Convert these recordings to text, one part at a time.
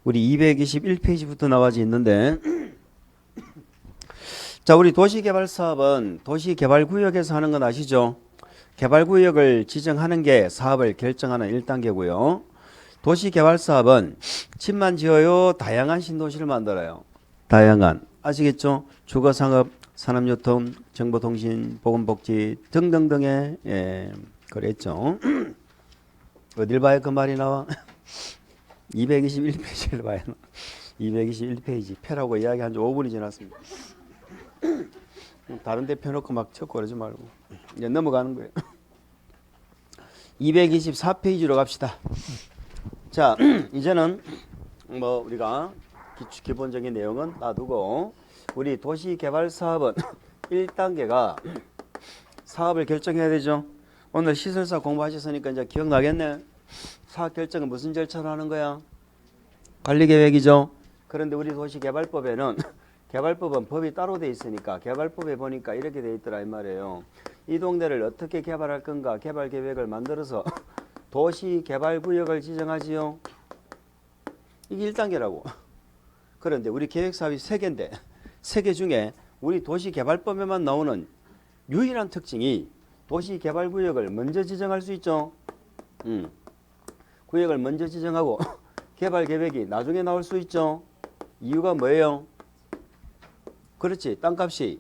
우리 221페이지부터 나와져 있는데 자, 우리 도시개발사업은 도시개발구역에서 하는 건 아시죠? 개발구역을 지정하는 게 사업을 결정하는 1단계고요. 도시개발사업은 집만 지어요, 다양한 신도시를 만들어요. 다양한, 아시겠죠? 주거상업, 산업유통, 정보통신, 보건복지 등등등의 그랬죠. 어딜 봐야 그 말이 나와? 221페이지를 봐야 221페이지 펴라고 이야기한 지 5분이 지났습니다. 다른 데 펴놓고 막 쳐 그러지 말고 이제 넘어가는 거예요. 224페이지로 갑시다. 자, 이제는 뭐 우리가 기본적인 내용은 놔두고 우리 도시개발사업은 1단계가 사업을 결정해야 되죠. 오늘 시설사 공부하셨으니까 이제 기억나겠네. 사업 결정은 무슨 절차로 하는 거야? 관리계획이죠. 그런데 우리 도시개발법에는 개발법은 법이 따로 돼 있으니까 개발법에 보니까 이렇게 돼 있더라 이 말이에요. 이 동네를 어떻게 개발할 건가 개발계획을 만들어서 도시개발구역을 지정하지요. 이게 1단계라고. 그런데 우리 계획사업이 3개인데 3개 중에 우리 도시개발법에만 나오는 유일한 특징이 도시개발구역을 먼저 지정할 수 있죠. 구역을 먼저 지정하고 개발계획이 나중에 나올 수 있죠. 이유가 뭐예요? 그렇지. 땅값이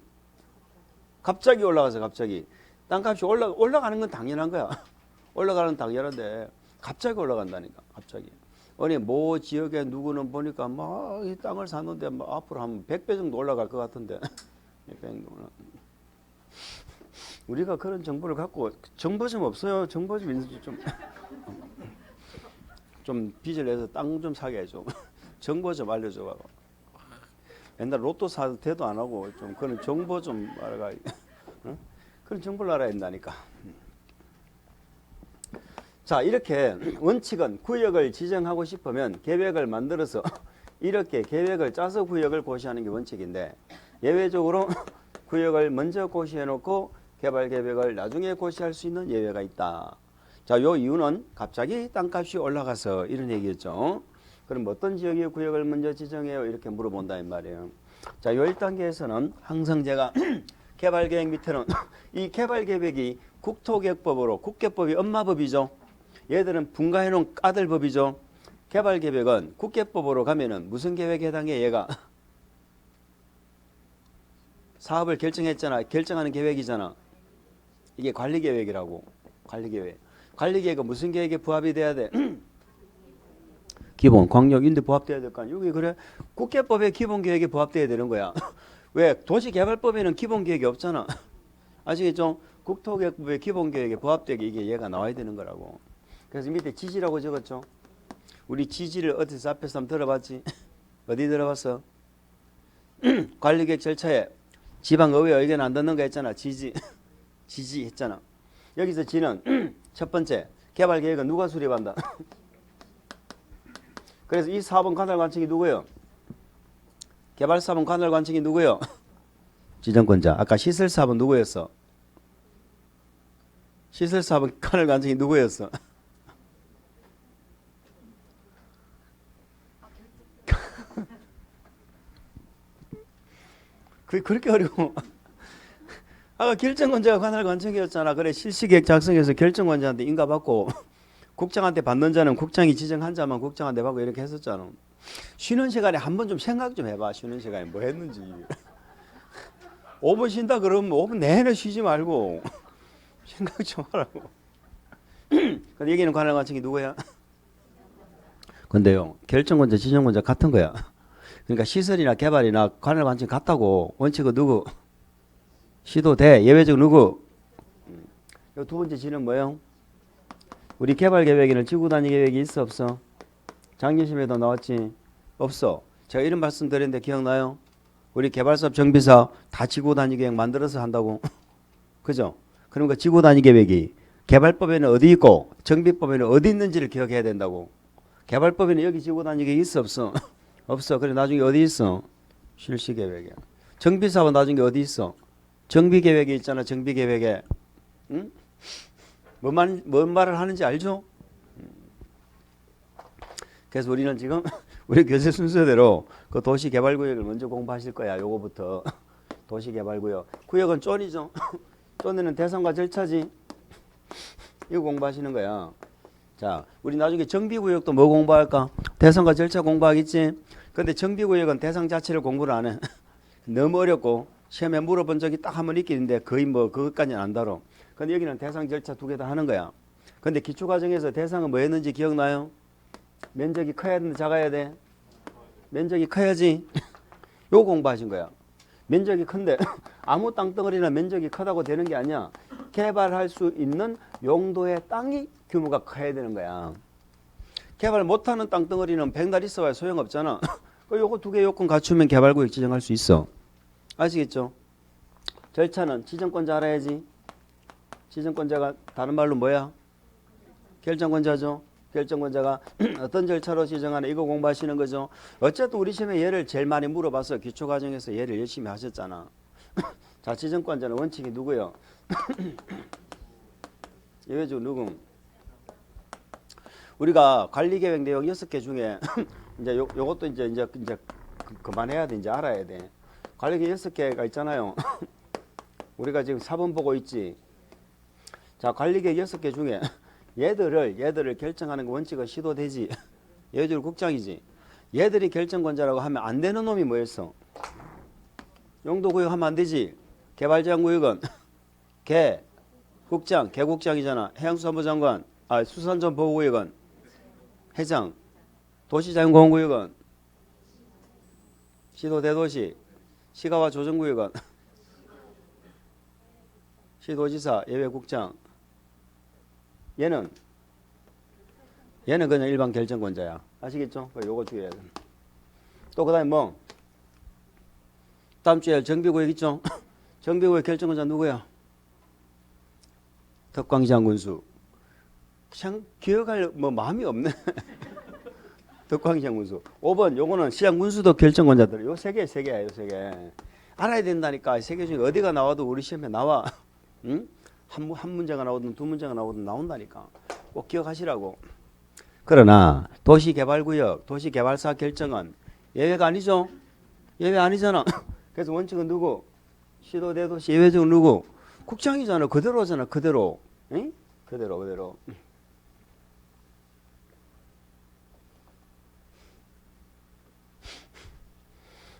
갑자기 올라가서 갑자기 땅값이 올라가는 건 당연한 거야. 올라가는 건 당연한데 갑자기 올라간다니까. 갑자기. 아니 모 지역에 누구는 보니까 막 이 땅을 샀는데 막 앞으로 한 100배 정도 올라갈 것 같은데 우리가 그런 정보를 갖고 정보 좀 없어요. 정보 좀 있는지 좀 빚을 내서 땅 좀 사게 해줘. 정보 좀 알려줘 봐. 옛날 로또 사도 대도 안 하고 좀 그런 정보 좀 알아가. 응? 그런 정보를 알아야 된다니까. 자, 이렇게 원칙은 구역을 지정하고 싶으면 계획을 만들어서 이렇게 계획을 짜서 구역을 고시하는 게 원칙인데 예외적으로 구역을 먼저 고시해 놓고 개발 계획을 나중에 고시할 수 있는 예외가 있다. 자, 요 이유는 갑자기 땅값이 올라가서 이런 얘기였죠. 그럼 어떤 지역의 구역을 먼저 지정해요? 이렇게 물어본다 이 말이에요. 자, 요 1단계에서는 항상 제가 개발계획 밑에는 이 개발계획이 국토계획법으로 국계법이 엄마법이죠. 얘들은 분가해놓은 아들법이죠. 개발계획은 국계법으로 가면은 무슨 계획에 해당해 얘가? 사업을 결정했잖아. 결정하는 계획이잖아. 이게 관리계획이라고. 관리계획. 관리계획은 무슨 계획에 부합이 돼야 돼? 기본, 광역, 임대 부합돼야 될 거 아니야. 여기 그래. 국계법의 기본계획에 부합돼야 되는 거야. 왜? 도시개발법에는 기본계획이 없잖아. 아시겠죠? 국토계획법의 기본계획에 부합되게 이게 얘가 나와야 되는 거라고. 그래서 밑에 지지라고 적었죠. 우리 지지를 어디서 앞에서 한번 들어봤지? 어디 들어봤어? 관리계획 절차에 지방의회 의견 안 듣는 거 했잖아. 지지 했잖아. 여기서 지는 첫 번째 개발계획은 누가 수립한다? 그래서 이 사업은 관할관청이 누구예요? 개발사업은 관할관청이 누구예요? 지정권자. 아까 시설사업은 누구였어? 시설사업은 관할관청이 누구였어? 그게 그렇게 어려워. 아까 결정권자가 관할관청이었잖아. 그래 실시계획 작성해서 결정권자한테 인가받고 국장한테 받는 자는 국장이 지정한 자만 국장한테 받고 이렇게 했었잖아. 쉬는 시간에 한번 좀 생각 좀 해봐. 쉬는 시간에 뭐 했는지. 5분 쉰다 그러면 5분 내내 쉬지 말고 생각 좀 하라고. 근데 여기는 관할관청이 누구야? 근데요, 결정권자, 지정권자 같은 거야. 그러니까 시설이나 개발이나 관할관청이 같다고. 원칙은 누구? 시도대. 예외적 누구? 요 두 번째 지는 뭐예요? 우리 개발계획에는 지구단위 계획이 있어 없어? 작년심에도 나왔지? 없어. 제가 이런 말씀 드렸는데 기억나요? 우리 개발사업 정비사업 다 지구단위 계획 만들어서 한다고. 그죠? 그럼 그 지구단위 계획이 개발법에는 어디 있고 정비법에는 어디 있는지를 기억해야 된다고. 개발법에는 여기 지구단위 계획이 있어 없어? 없어. 그래 나중에 어디 있어? 실시계획에. 정비사업은 나중에 어디 있어? 정비계획에 있잖아. 정비계획에. 응? 뭔 말을 하는지 알죠? 그래서 우리는 지금 우리 교재 순서대로 그 도시개발구역을 먼저 공부하실 거야. 요거부터. 도시개발구역. 구역은 쫀이죠. 쫀에는 대상과 절차지. 이거 공부하시는 거야. 자, 우리 나중에 정비구역도 뭐 공부할까? 대상과 절차 공부하겠지. 근데 정비구역은 대상 자체를 공부를 안 해. 너무 어렵고 시험에 물어본 적이 딱 한 번 있긴 있는데 거의 뭐 그것까지는 안 다뤄. 근데 여기는 대상 절차 두 개 다 하는 거야. 근데 기초과정에서 대상은 뭐 했는지 기억나요? 면적이 커야 되는데 작아야 돼? 면적이 커야지. 요거 공부하신 거야. 면적이 큰데 아무 땅덩어리나 면적이 크다고 되는 게 아니야. 개발할 수 있는 용도의 땅이 규모가 커야 되는 거야. 개발 못하는 땅덩어리는 백날 있어야 소용없잖아. 요거 두 개 요건 갖추면 개발구역 지정할 수 있어. 아시겠죠? 절차는 지정권자 알아야지. 지정권자가 다른 말로 뭐야? 결정권자죠. 결정권자가 어떤 절차로 지정하나 이거 공부하시는 거죠. 어쨌든 우리 시험에 얘를 제일 많이 물어봐서 기초과정에서 얘를 열심히 하셨잖아. 자, 지정권자는 원칙이 누구요? 예외적 누구? 우리가 관리계획 내용 6개 중에 이제 요것도 이제 그만해야 돼. 이제 알아야 돼. 관리계획 6개가 있잖아요. 우리가 지금 4번 보고 있지. 자, 관리계획 6개 중에 얘들을 결정하는 거 원칙은 시도되지. 얘들 국장이지. 얘들이 결정권자라고 하면 안 되는 놈이 뭐였어? 용도구역 하면 안 되지. 개발제한구역은 국장, 개국장이잖아. 해양수산부 장관, 수산전보호구역은 회장, 도시자연공원구역은 시도대도시, 시가와 조정구역은 시도지사, 예외국장. 얘는 그냥 일반 결정권자야. 아시겠죠? 요거 주의해야 돼. 또 그 다음에 뭐 다음 주에 정비구역 있죠? 정비구역 결정권자 누구야? 덕광장군수. 그냥 기억할 뭐 마음이 없네. 덕광장군수. 5번 요거는 시장군수도 결정권자들. 요 세 개야. 요 세 개. 알아야 된다니까. 세 개 중에 어디가 나와도 우리 시험에 나와. 응? 한 문제가 나오든 두 문제가 나오든 나온다니까. 꼭 기억하시라고. 그러나 도시개발구역, 도시개발사 결정은 예외가 아니죠? 예외 아니잖아. 그래서 원칙은 누구? 시도대도시 예외적은 누구? 국장이잖아. 그대로잖아. 그대로. 응? 그대로.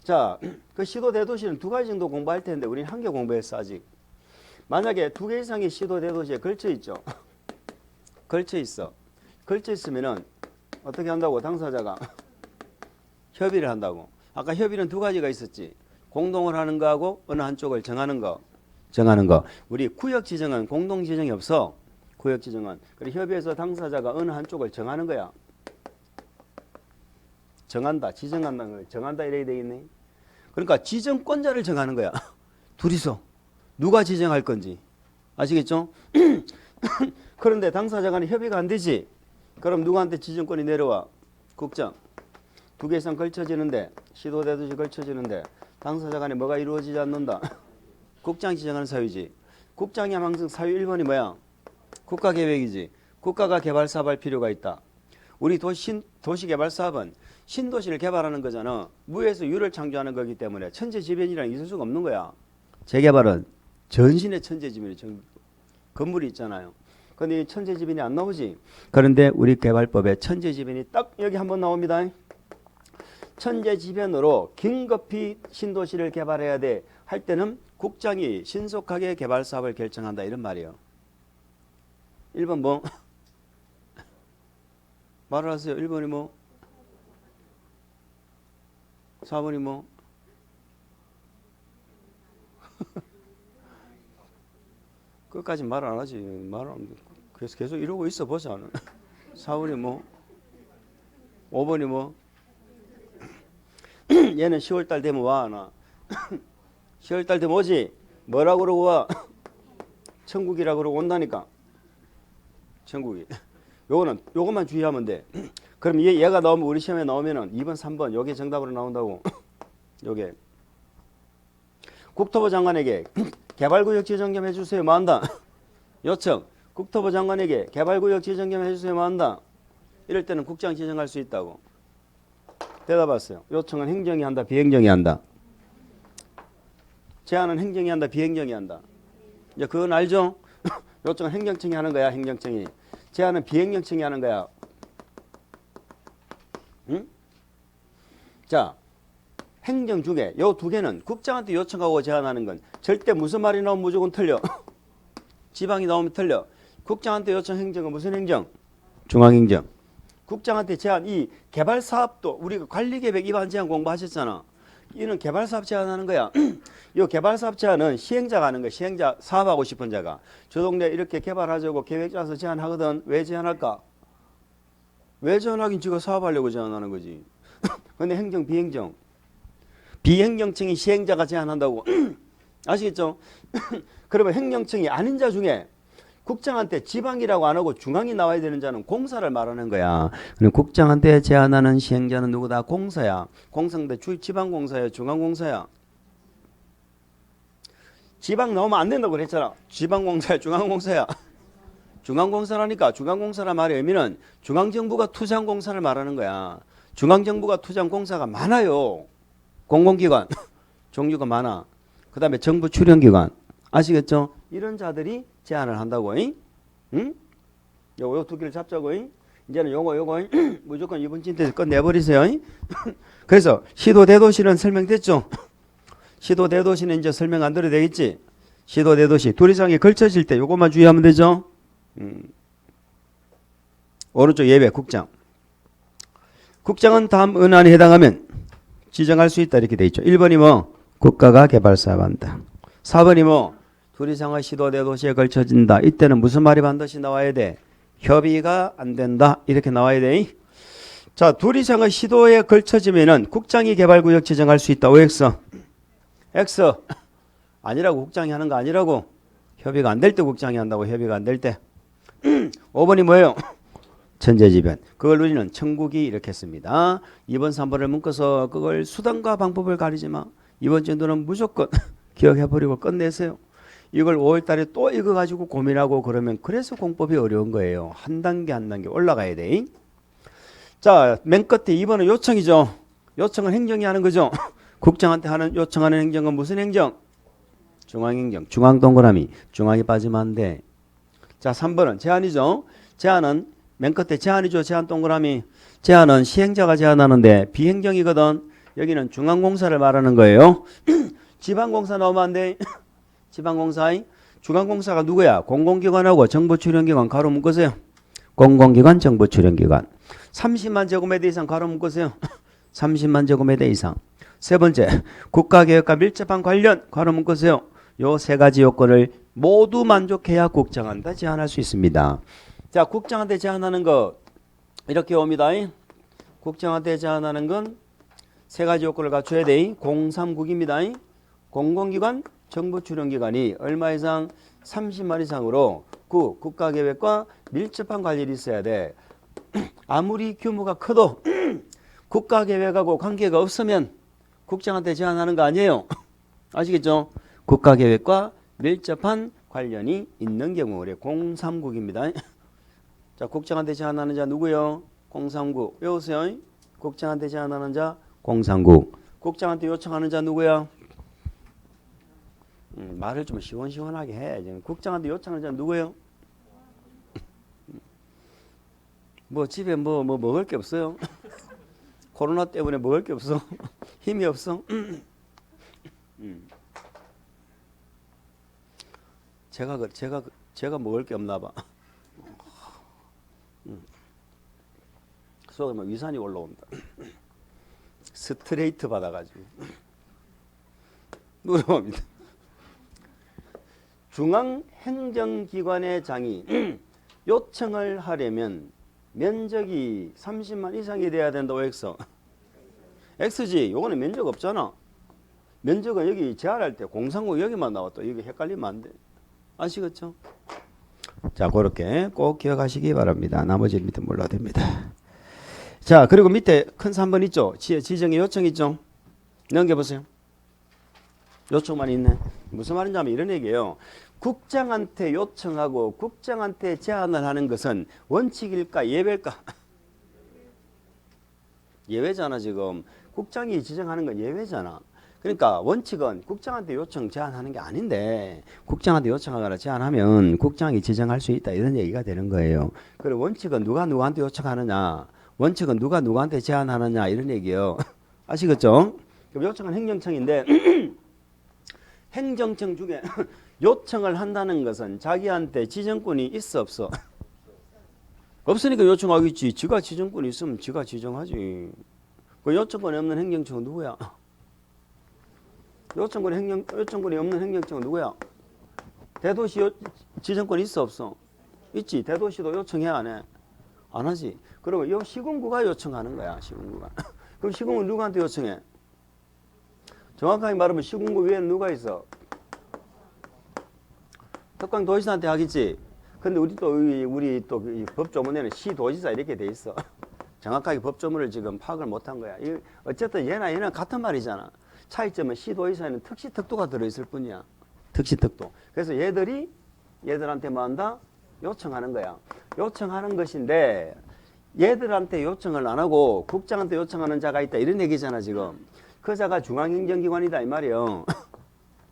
자, 그 시도대도시는 두 가지 정도 공부할 텐데 우리는 한 개 공부했어 아직. 만약에 두 개 이상의 시도대도시에 걸쳐 있죠. 걸쳐 있어. 걸쳐 있으면은 어떻게 한다고? 당사자가 협의를 한다고. 아까 협의는 두 가지가 있었지. 공동을 하는 거하고 어느 한쪽을 정하는 거. 우리 구역 지정은 공동 지정이 없어. 구역 지정은. 그리고 협의에서 당사자가 어느 한쪽을 정하는 거야. 정한다. 지정한다는 거야. 정한다 이래야 되겠네. 그러니까 지정권자를 정하는 거야. 둘이서. 누가 지정할 건지. 아시겠죠? 그런데 당사자 간에 협의가 안 되지. 그럼 누구한테 지정권이 내려와? 국장. 두 개 이상 걸쳐지는데 시도대도시 걸쳐지는데 당사자 간에 뭐가 이루어지지 않는다. 국장 지정하는 사유지. 국장이 항상 사유 1번이 뭐야? 국가계획이지. 국가가 개발사업할 필요가 있다. 우리 도시개발사업은 신도시를 개발하는 거잖아. 무에서 유를 창조하는 거기 때문에 천재지변이랑 있을 수가 없는 거야. 재개발은 전신의 천재지변이 건물이 있잖아요. 근데 천재지변이 안 나오지. 그런데 우리 개발법에 천재지변이 딱 여기 한번 나옵니다. 천재지변으로 긴급히 신도시를 개발해야 돼 할 때는 국장이 신속하게 개발사업을 결정한다 이런 말이에요. 1번 뭐? 말을 하세요. 1번이 뭐? 4번이 뭐? 끝까지 말 안 하지. 그래서 계속 이러고 있어 보자. 4번이 뭐? 5번이 뭐? 얘는 10월달 되면 와, 나. 10월달 되면 오지? 뭐라고 그러고 와? 천국이라고 그러고 온다니까. 천국이. 요것만 주의하면 돼. 그럼 얘가 나오면 우리 시험에 나오면은 2번, 3번 요게 정답으로 나온다고. 요게. 국토부 장관에게 개발구역 지정 좀 해주세요. 뭐 한다? 요청. 국토부 장관에게 개발구역 지정 좀 해주세요. 뭐 한다? 이럴 때는 국장 지정할 수 있다고. 대답하세요. 요청은 행정이 한다, 비행정이 한다? 제안은 행정이 한다, 비행정이 한다? 이제 그건 알죠? 요청은 행정청이 하는 거야, 행정청이. 제안은 비행정청이 하는 거야. 응? 자, 행정 중에 요 두 개는 국장한테 요청하고 제안하는 건 절대 무슨 말이 나오면 무조건 틀려. 지방이 나오면 틀려. 국장한테 요청 행정은 무슨 행정? 중앙행정. 국장한테 제안, 이 개발사업도 우리가 관리계획 위반 제한 공부하셨잖아. 이는 개발사업 제안하는 거야. 이 개발사업 제안은 시행자가 하는 거야. 시행자, 사업하고 싶은 자가. 저 동네 이렇게 개발하자고 계획 짜서 제안하거든. 왜 제안할까? 왜 제안하긴 지가 사업하려고 제안하는 거지. 근데 행정, 비행정. 비행정청이 시행자가 제안한다고. 아시겠죠? 그러면 행정청이 아닌 자 중에 국장한테 지방이라고 안 하고 중앙이 나와야 되는 자는 공사를 말하는 거야. 그럼 국장한테 제안하는 시행자는 누구다? 공사야. 공사인데 지방공사야, 중앙공사야. 지방 나오면 안 된다고 그랬잖아. 지방공사야, 중앙공사야. 중앙공사라니까. 중앙공사란 말의 의미는 중앙정부가 투자한 공사를 말하는 거야. 중앙정부가 투자한 공사가 많아요. 공공기관 종류가 많아. 그 다음에 정부 출연기관. 아시겠죠? 이런 자들이 제안을 한다고. 응? 요거 두 개를 잡자고. 이제는 요거 무조건 이번 진트에서 끝내버리세요. 그래서 시도대도시는 설명됐죠? 시도대도시는 이제 설명 안 드려도 되겠지? 시도대도시 둘 이상이 걸쳐질 때 요것만 주의하면 되죠? 오른쪽 예배 국장. 국장은 다음 은안에 해당하면 지정할 수 있다 이렇게 돼 있죠. 1번이 뭐? 국가가 개발사업한다. 4번이 뭐? 둘 이상의 시도대도시에 걸쳐진다. 이때는 무슨 말이 반드시 나와야 돼? 협의가 안 된다. 이렇게 나와야 돼. 자, 둘 이상의 시도에 걸쳐지면은 국장이 개발구역 지정할 수 있다. OX. X. 아니라고 국장이 하는 거 아니라고. 협의가 안 될 때 국장이 한다고. 협의가 안 될 때. 5번이 뭐예요? 천재지변. 그걸 우리는 천국이 이렇게 했습니다. 2번, 3번을 묶어서 그걸 수단과 방법을 가리지 마. 이번 진도는 무조건 기억해버리고 끝내세요. 이걸 5월달에 또 이거 가지고 고민하고 그러면 그래서 공법이 어려운 거예요. 한 단계 한 단계 올라가야 돼. 자, 맨 끝에 2번은 요청이죠. 요청은 행정이 하는 거죠. 국장한테 하는 요청하는 행정은 무슨 행정? 중앙행정. 중앙 동그라미. 중앙이 빠지면 안 돼. 자, 3번은 제안이죠. 제안은 맨 끝에 제안이죠. 제안 동그라미. 제안은 시행자가 제안하는데 비행정이거든. 여기는 중앙공사를 말하는 거예요. 지방공사 나오면 안 돼. 지방공사. 중앙공사가 누구야? 공공기관하고 정부출연기관 가로 묶으세요. 공공기관, 정부출연기관. 30만 제곱미터 이상 가로 묶으세요. 30만 제곱미터 이상. 세 번째, 국가계획과 밀접한 관련 가로 묶으세요. 요 세 가지 요건을 모두 만족해야 국장한테 제안할 수 있습니다. 자, 국장한테 제안하는 거 이렇게 옵니다. 국장한테 제안하는 건 세 가지 요건을 갖춰야 돼. 공삼국입니다. 공공기관, 정부출연기관이 얼마 이상 30만 이상으로 국가계획과 밀접한 관련이 있어야 돼. 아무리 규모가 커도 국가계획하고 관계가 없으면 국장한테 제안하는 거 아니에요. 아시겠죠? 국가계획과 밀접한 관련이 있는 경우 우리 공삼국입니다. 자, 국장한테 제안하는 자 누구요? 공삼국. 외우세요. 국장한테 제안하는 자 공삼국. 국장한테 요청하는 자 누구야? 말을 좀 시원시원하게 해. 지금 국장한테 요청하는 자 누구예요? 뭐 집에 뭐 먹을 게 없어요? 코로나 때문에 먹을 게 없어? 힘이 없어? 제가 먹을 게 없나 봐. 속에 막 위산이 올라온다. 스트레이트 받아가지고. 물어봅니다. 중앙행정기관의 장이 요청을 하려면 면적이 30만 이상이 돼야 된다. X. X지. 요거는 면적 없잖아. 면적은 여기 제한할 때 공상국 여기만 나왔다. 여기 헷갈리면 안 돼. 아시겠죠? 자, 그렇게 꼭 기억하시기 바랍니다. 나머지는 밑에 몰라도 됩니다. 자, 그리고 밑에 큰 3번 있죠? 지정의 요청 있죠? 넘겨보세요. 요청만 있네. 무슨 말인지 하면 이런 얘기예요. 국장한테 요청하고 국장한테 제안을 하는 것은 원칙일까 예배일까? 예외잖아 지금. 국장이 지정하는 건 예외잖아. 그러니까 원칙은 국장한테 요청 제한하는 게 아닌데 국장한테 요청하거나 제한하면 국장이 지정할 수 있다 이런 얘기가 되는 거예요. 그리고 원칙은 누가 누구한테 요청하느냐, 원칙은 누가 누구한테 제한하느냐 이런 얘기예요. 아시겠죠? 그럼 요청은 행정청인데 행정청 중에 요청을 한다는 것은 자기한테 지정권이 있어 없어? 없으니까 요청하겠지. 지가 지정권이 있으면 지가 지정하지. 그 요청권이 없는 행정청은 누구야? 요청권이 없는 행정청은 누구야? 대도시 지정권이 있어 없어? 있지. 대도시도 요청해야 안 해? 안 하지. 그리고 요 시군구가 요청하는 거야. 시군구가. 그럼 시군구 누구한테 요청해? 정확하게 말하면 시군구 위에는 누가 있어? 특강도지사한테 하겠지. 근데 우리 또 법조문에는 시도지사 이렇게 돼 있어. 정확하게 법조문을 지금 파악을 못한 거야. 어쨌든 얘나 같은 말이잖아. 차이점은 시도지사에는 특시특도가 들어있을 뿐이야. 특시특도. 그래서 얘들한테 뭐 한다? 요청하는 거야. 요청하는 것인데 얘들한테 요청을 안 하고 국장한테 요청하는 자가 있다 이런 얘기잖아 지금. 그 자가 중앙행정기관이다 이 말이에요.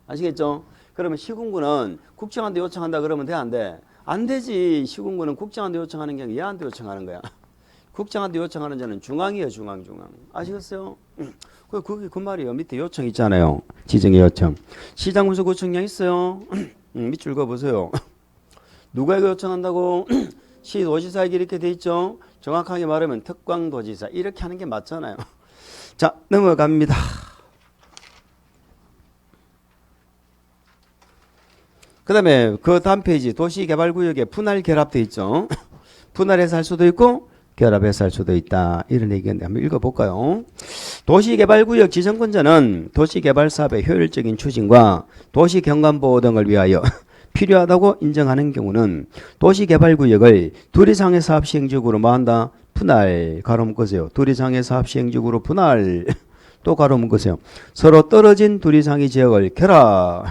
아시겠죠? 그러면 시군구는 국장한테 요청한다 그러면 돼 안 돼? 안 되지. 시군구는 국장한테 요청하는 게 아니라 얘한테 요청하는 거야. 국장한테 요청하는 자는 중앙이에요. 중앙. 아시겠어요? 그게 그 말이에요. 밑에 요청 있잖아요. 지정의 요청. 시장군수구청장 있어요. 밑줄 읽어보세요. 누가 이거 요청한다고? 시도지사에게 이렇게 돼 있죠. 정확하게 말하면 특광도지사. 이렇게 하는 게 맞잖아요. 자, 넘어갑니다. 그 다음에 그 다음 페이지 도시개발구역에 분할 결합돼 있죠. 분할해서 할 수도 있고 결합해서 할 수도 있다. 이런 얘기인데 한번 읽어볼까요? 도시개발구역 지정권자는 도시개발사업의 효율적인 추진과 도시경관보호 등을 위하여 필요하다고 인정하는 경우는 도시개발구역을 둘이상의 사업시행지역으로 뭐한다? 분할. 가로 묶으세요. 둘이상의 사업시행지역으로 분할. 또 가로 묶으세요. 서로 떨어진 둘이상의 지역을 결합.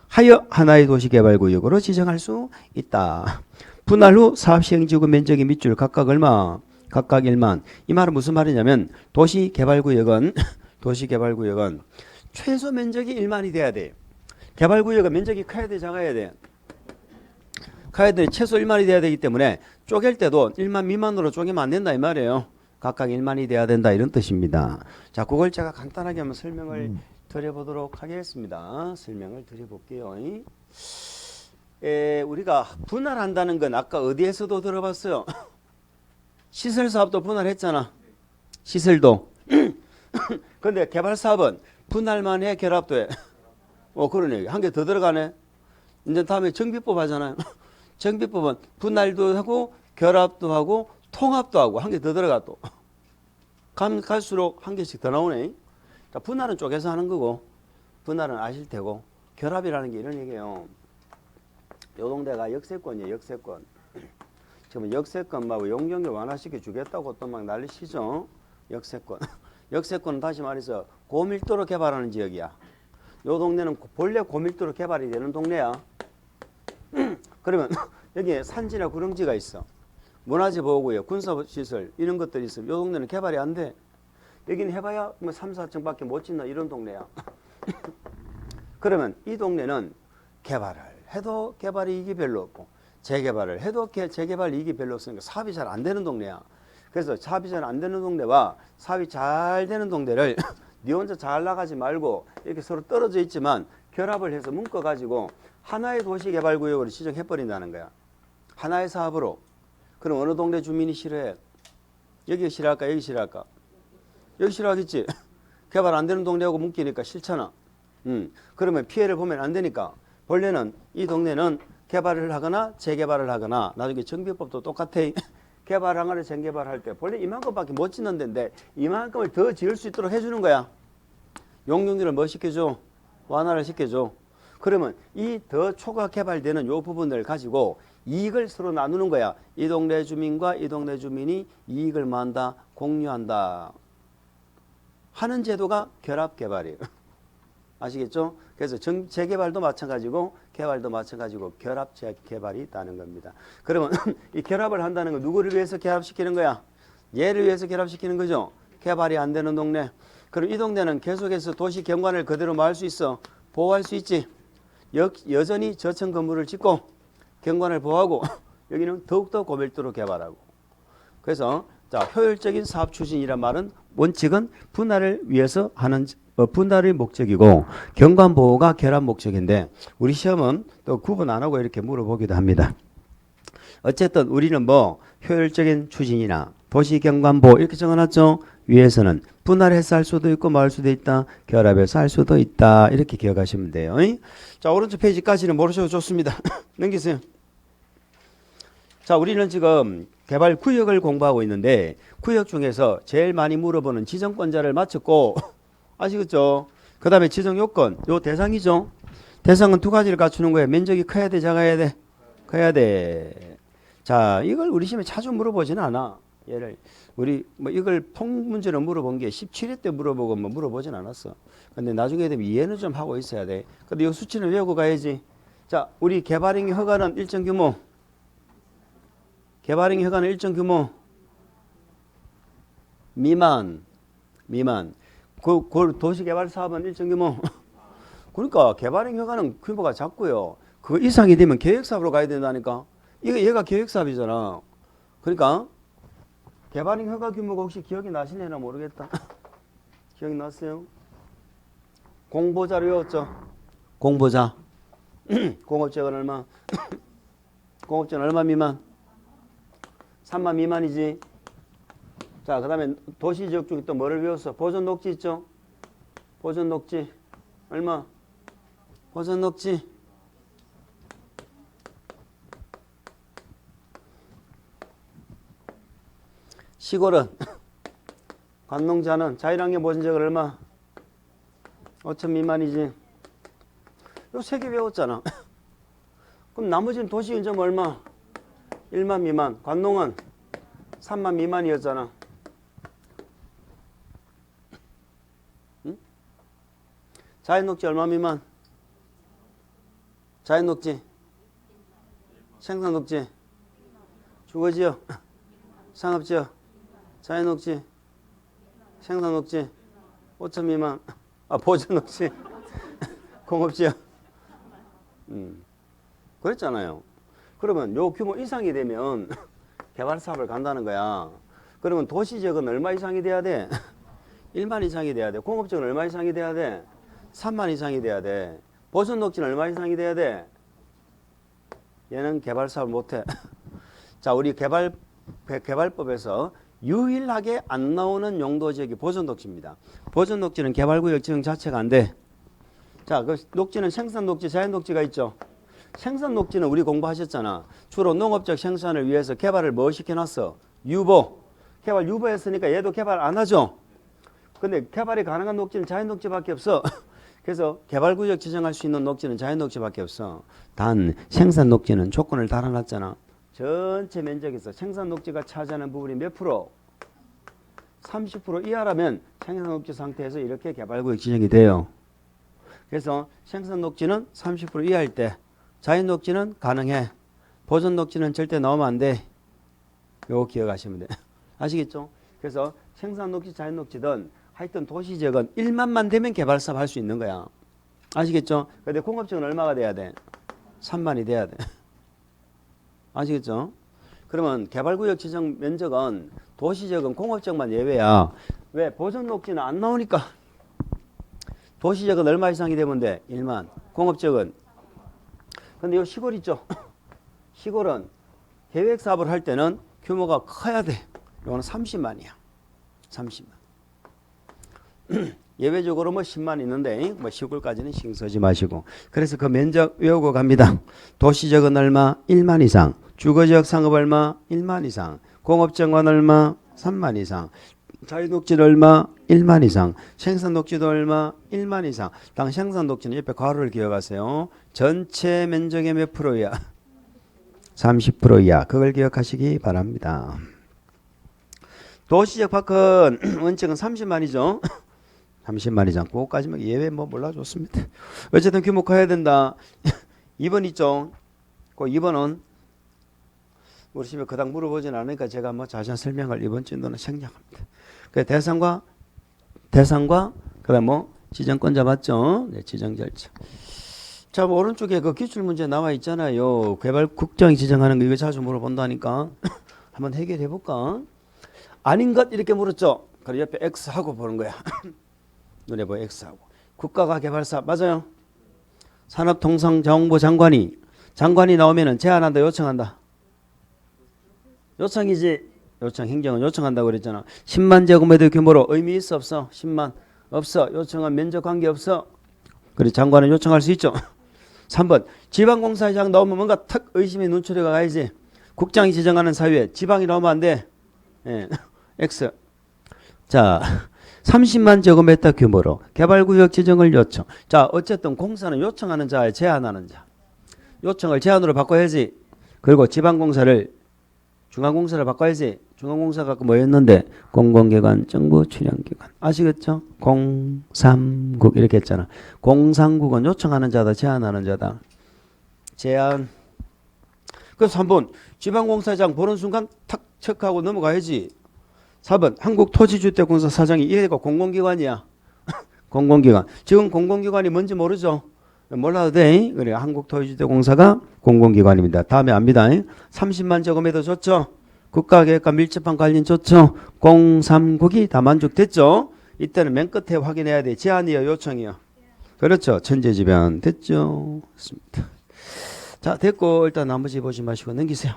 하여 하나의 도시개발구역으로 지정할 수 있다. 분할 후 사업시행지구 면적의 밑줄 각각 얼마? 각각 1만. 이 말은 무슨 말이냐면 도시개발구역은 최소 면적이 1만이 돼야 돼. 개발구역은 면적이 커야 돼 작아야 돼? 커야 돼. 최소 1만이 돼야 되기 때문에 쪼갤 때도 1만 미만으로 쪼개면 안 된다 이 말이에요. 각각 1만이 돼야 된다 이런 뜻입니다. 자, 그걸 제가 간단하게 한번 설명을 드려보도록 하겠습니다. 설명을 드려볼게요. 우리가 분할한다는 건 아까 어디에서도 들어봤어요? 시설사업도 분할했잖아. 시설도. 근데 개발사업은 분할만 해 결합도 해? 그런 얘기. 한 개 더 들어가네. 이제 다음에 정비법 하잖아요. 정비법은 분할도 하고 결합도 하고 통합도 하고 한 개 더 들어가 또. 갈수록 한 개씩 더 나오네. 자, 분할은 쪼개서 하는 거고 분할은 아실 테고 결합이라는 게 이런 얘기예요. 요 동네가 역세권이에요. 역세권. 지금 역세권 막 용적률 완화시켜 주겠다고 또 막 난리시죠. 역세권. 역세권은 다시 말해서 고밀도로 개발하는 지역이야. 요 동네는 본래 고밀도로 개발이 되는 동네야. 그러면 여기에 산지나 구릉지가 있어. 문화재 보호구역, 군사시설 이런 것들이 있으면 요 동네는 개발이 안 돼. 여기는 해봐야 뭐 3, 4층밖에 못 짓는 이런 동네야. 그러면 이 동네는 개발을 해도 개발 이익이 별로 없고 재개발을 해도 재개발 이익이 별로 없으니까 사업이 잘 안 되는 동네야. 그래서 사업이 잘 안 되는 동네와 사업이 잘 되는 동네를 니 혼자 잘 나가지 말고 이렇게 서로 떨어져 있지만 결합을 해서 묶어가지고 하나의 도시개발구역으로 지정해버린다는 거야. 하나의 사업으로. 그럼 어느 동네 주민이 싫어해? 여기 싫어할까? 여기 싫어할까? 여기 싫어하겠지. 개발 안 되는 동네하고 묶이니까 싫잖아. 그러면 피해를 보면 안 되니까 본래는 이 동네는 개발을 하거나 재개발을 하거나 나중에 정비법도 똑같아. 개발하거나 재개발할 때 본래 이만큼밖에 못 짓는 데인데 이만큼을 더 지을 수 있도록 해주는 거야. 용적률을 뭐 시켜줘? 완화를 시켜줘. 그러면 이 더 초과 개발되는 요 부분을 가지고 이익을 서로 나누는 거야. 이 동네 주민과 이 동네 주민이 이익을 만다, 공유한다 하는 제도가 결합개발이에요. 아시겠죠? 그래서 재개발도 마찬가지고 개발도 마찬가지고 결합 재개발이 있다는 겁니다. 그러면 이 결합을 한다는 건 누구를 위해서 결합시키는 거야? 얘를 위해서 결합시키는 거죠. 개발이 안 되는 동네. 그럼 이 동네는 계속해서 도시 경관을 그대로 뭐 할 수 있어? 보호할 수 있지. 여전히 저층 건물을 짓고 경관을 보호하고 여기는 더욱더 고밀도로 개발하고. 그래서 자, 효율적인 사업 추진이란 말은 원칙은 분할을 위해서 하는 분할의 목적이고 경관 보호가 결합 목적인데 우리 시험은 또 구분 안 하고 이렇게 물어보기도 합니다. 어쨌든 우리는 뭐 효율적인 추진이나 도시 경관 보호 이렇게 적어놨죠. 위에서는 분할해서 할 수도 있고 뭐 할 수도 있다. 결합해서 할 수도 있다. 이렇게 기억하시면 돼요. 자, 오른쪽 페이지까지는 모르셔도 좋습니다. 넘기세요. 자, 우리는 지금 개발 구역을 공부하고 있는데 구역 중에서 제일 많이 물어보는 지정권자를 맞췄고 아시겠죠? 그 다음에 지정 요건, 요 대상이죠. 대상은 두 가지를 갖추는 거예요. 면적이 커야 돼, 작아야 돼? 커야 돼. 자, 이걸 우리 시험에 자주 물어보지는 않아. 얘를 우리 뭐 이걸 통문제로 물어본 게 17회 때 물어보고 뭐 물어보진 않았어. 근데 나중에 되면 이해는 좀 하고 있어야 돼. 근데 이 수치는 외우고 가야지. 자, 우리 개발행위 허가는 일정 규모. 개발행위 허가는 일정 규모 미만. 도시개발 사업은 일정 규모. 그러니까 개발행위 허가는 규모가 작고요. 그 이상이 되면 계획사업으로 가야 된다니까. 얘가 계획사업이잖아. 그러니까 개발행위 허가 규모가 혹시 기억이 나시려나 모르겠다. 기억이 났어요? 공보자로 외웠죠? 공보자. 공업지역은 얼마? 공업지역은 얼마 미만? 3만 미만이지. 자, 그 다음에 도시지역 중에 또 뭐를 외웠어? 보존녹지 있죠? 보존녹지. 얼마? 보존녹지. 시골은 관농자는 자율환경 보존지역은 얼마? 5천 미만이지. 요 세 개 외웠잖아. 그럼 나머지는 도시인점 얼마? 1만 미만. 관농은 3만 미만이었잖아. 응? 자연녹지 얼마 미만? 자연녹지, 생산녹지, 주거지역, 상업지역, 자연녹지, 생산녹지, 5천 미만. 보존녹지, 공업지역. 그랬잖아요. 그러면 요 규모 이상이 되면 개발 사업을 간다는 거야. 그러면 도시지역은 얼마 이상이 돼야 돼? 1만 이상이 돼야 돼. 공업지역은 얼마 이상이 돼야 돼? 3만 이상이 돼야 돼. 보존녹지는 얼마 이상이 돼야 돼? 얘는 개발 사업을 못해. 자, 우리 개발법에서 유일하게 안 나오는 용도지역이 보존녹지입니다. 보존녹지는 개발구역 지정 자체가 안 돼. 자, 그 녹지는 생산녹지, 자연녹지가 있죠. 생산녹지는 우리 공부하셨잖아. 주로 농업적 생산을 위해서 개발을 뭐 시켜놨어? 유보. 개발 유보했으니까 얘도 개발 안 하죠. 근데 개발이 가능한 녹지는 자연녹지밖에 없어. 그래서 개발구역 지정할 수 있는 녹지는 자연녹지밖에 없어. 단 생산녹지는 조건을 달아놨잖아. 전체 면적에서 생산녹지가 차지하는 부분이 몇 프로? 30% 이하라면 생산녹지 상태에서 이렇게 개발구역 지정이 돼요. 그래서 생산녹지는 30% 이하일 때 자연녹지는 가능해. 보존녹지는 절대 넣으면 안 돼. 요거 기억하시면 돼. 아시겠죠? 그래서 생산녹지, 자연녹지든 하여튼 도시지역은 1만만 되면 개발사업 할 수 있는 거야. 아시겠죠? 근데 공업지역은 얼마가 돼야 돼? 3만이 돼야 돼. 아시겠죠? 그러면 개발구역 지정 면적은 도시지역은 공업지역만 예외야. 왜? 보존녹지는 안 나오니까. 도시지역은 얼마 이상이 되면 돼? 1만. 공업지역은. 근데 요 시골 있죠? 시골은 계획사업을 할 때는 규모가 커야 돼. 이거는 30만이야. 30만. 예외적으로 뭐 10만 있는데 뭐 시골까지는 신경 쓰지 마시고. 그래서 그 면적 외우고 갑니다. 도시지역은 얼마? 1만 이상. 주거지역 상업 얼마? 1만 이상. 공업지역은 얼마? 3만 이상. 자유녹지는 얼마? 1만 이상. 생산녹지도 얼마? 1만 이상. 당 생산녹지는 옆에 괄호를 기억하세요. 전체 면적의 몇 프로야? 30% 이하. 그걸 기억하시기 바랍니다. 도시적 파크는 원칙은 30만이죠. 30만이죠. 그거까지만 예외 뭐 몰라줬습니다. 어쨌든 규모 커야 된다. 2번 있죠. 그 2번은 우리 집에 그닥 물어보진 않으니까 제가 뭐 자세한 설명을 이번 진도는 생략합니다. 그 대상과 그다음 뭐 지정권자 맞죠? 네, 지정 절차. 자, 뭐 오른쪽에 그 기출 문제 나와 있잖아요. 개발 국장이 지정하는 거 이거 자주 물어본다니까. 한번 해결해 볼까? 아닌 것 이렇게 물었죠. 그리고 옆에 X 하고 보는 거야. 눈에 보여 X 하고. 국가가 개발사 맞아요. 산업통상자원부 장관이 나오면은 제안한다 요청한다. 요청이지. 요청 행정은 요청한다고 그랬잖아. 10만 제곱미터 규모로 의미 있어 없어? 10만 없어. 요청은 면적 관계 없어. 그래 장관은 요청할 수 있죠. 3번 지방공사장 나오면 뭔가 탁 의심이 눈초리가 가야지. 국장이 지정하는 사유에 지방이 나오면 안 돼. 예. X. 자 30만 제곱미터 규모로 개발구역 지정을 요청. 자 어쨌든 공사는 요청하는 자에 제안하는 자. 요청을 제안으로 바꿔야지. 그리고 지방공사를 중앙공사를 바꿔야지. 중앙공사가 뭐였는데 공공기관, 정부 출연기관. 아시겠죠? 공삼국 이렇게 했잖아. 공삼국은 요청하는 자다, 제안하는 자다. 제안. 그래서 한번 지방공사장 보는 순간 탁 체크하고 넘어가야지. 4번 한국토지주택공사 사장이 얘가 공공기관이야. 공공기관. 지금 공공기관이 뭔지 모르죠? 몰라도 돼. 그래 한국토지주택공사가 공공기관입니다. 다음에 압니다. 30만 제곱미터 줬죠. 국가계획과 밀접한 관련 좋죠. 공삼국이 다 만족됐죠. 이때는 맨 끝에 확인해야 돼. 제안이요 요청이요. 그렇죠. 천재지변 됐죠. 됐습니다. 자 됐고 일단 나머지 보지 마시고 넘기세요.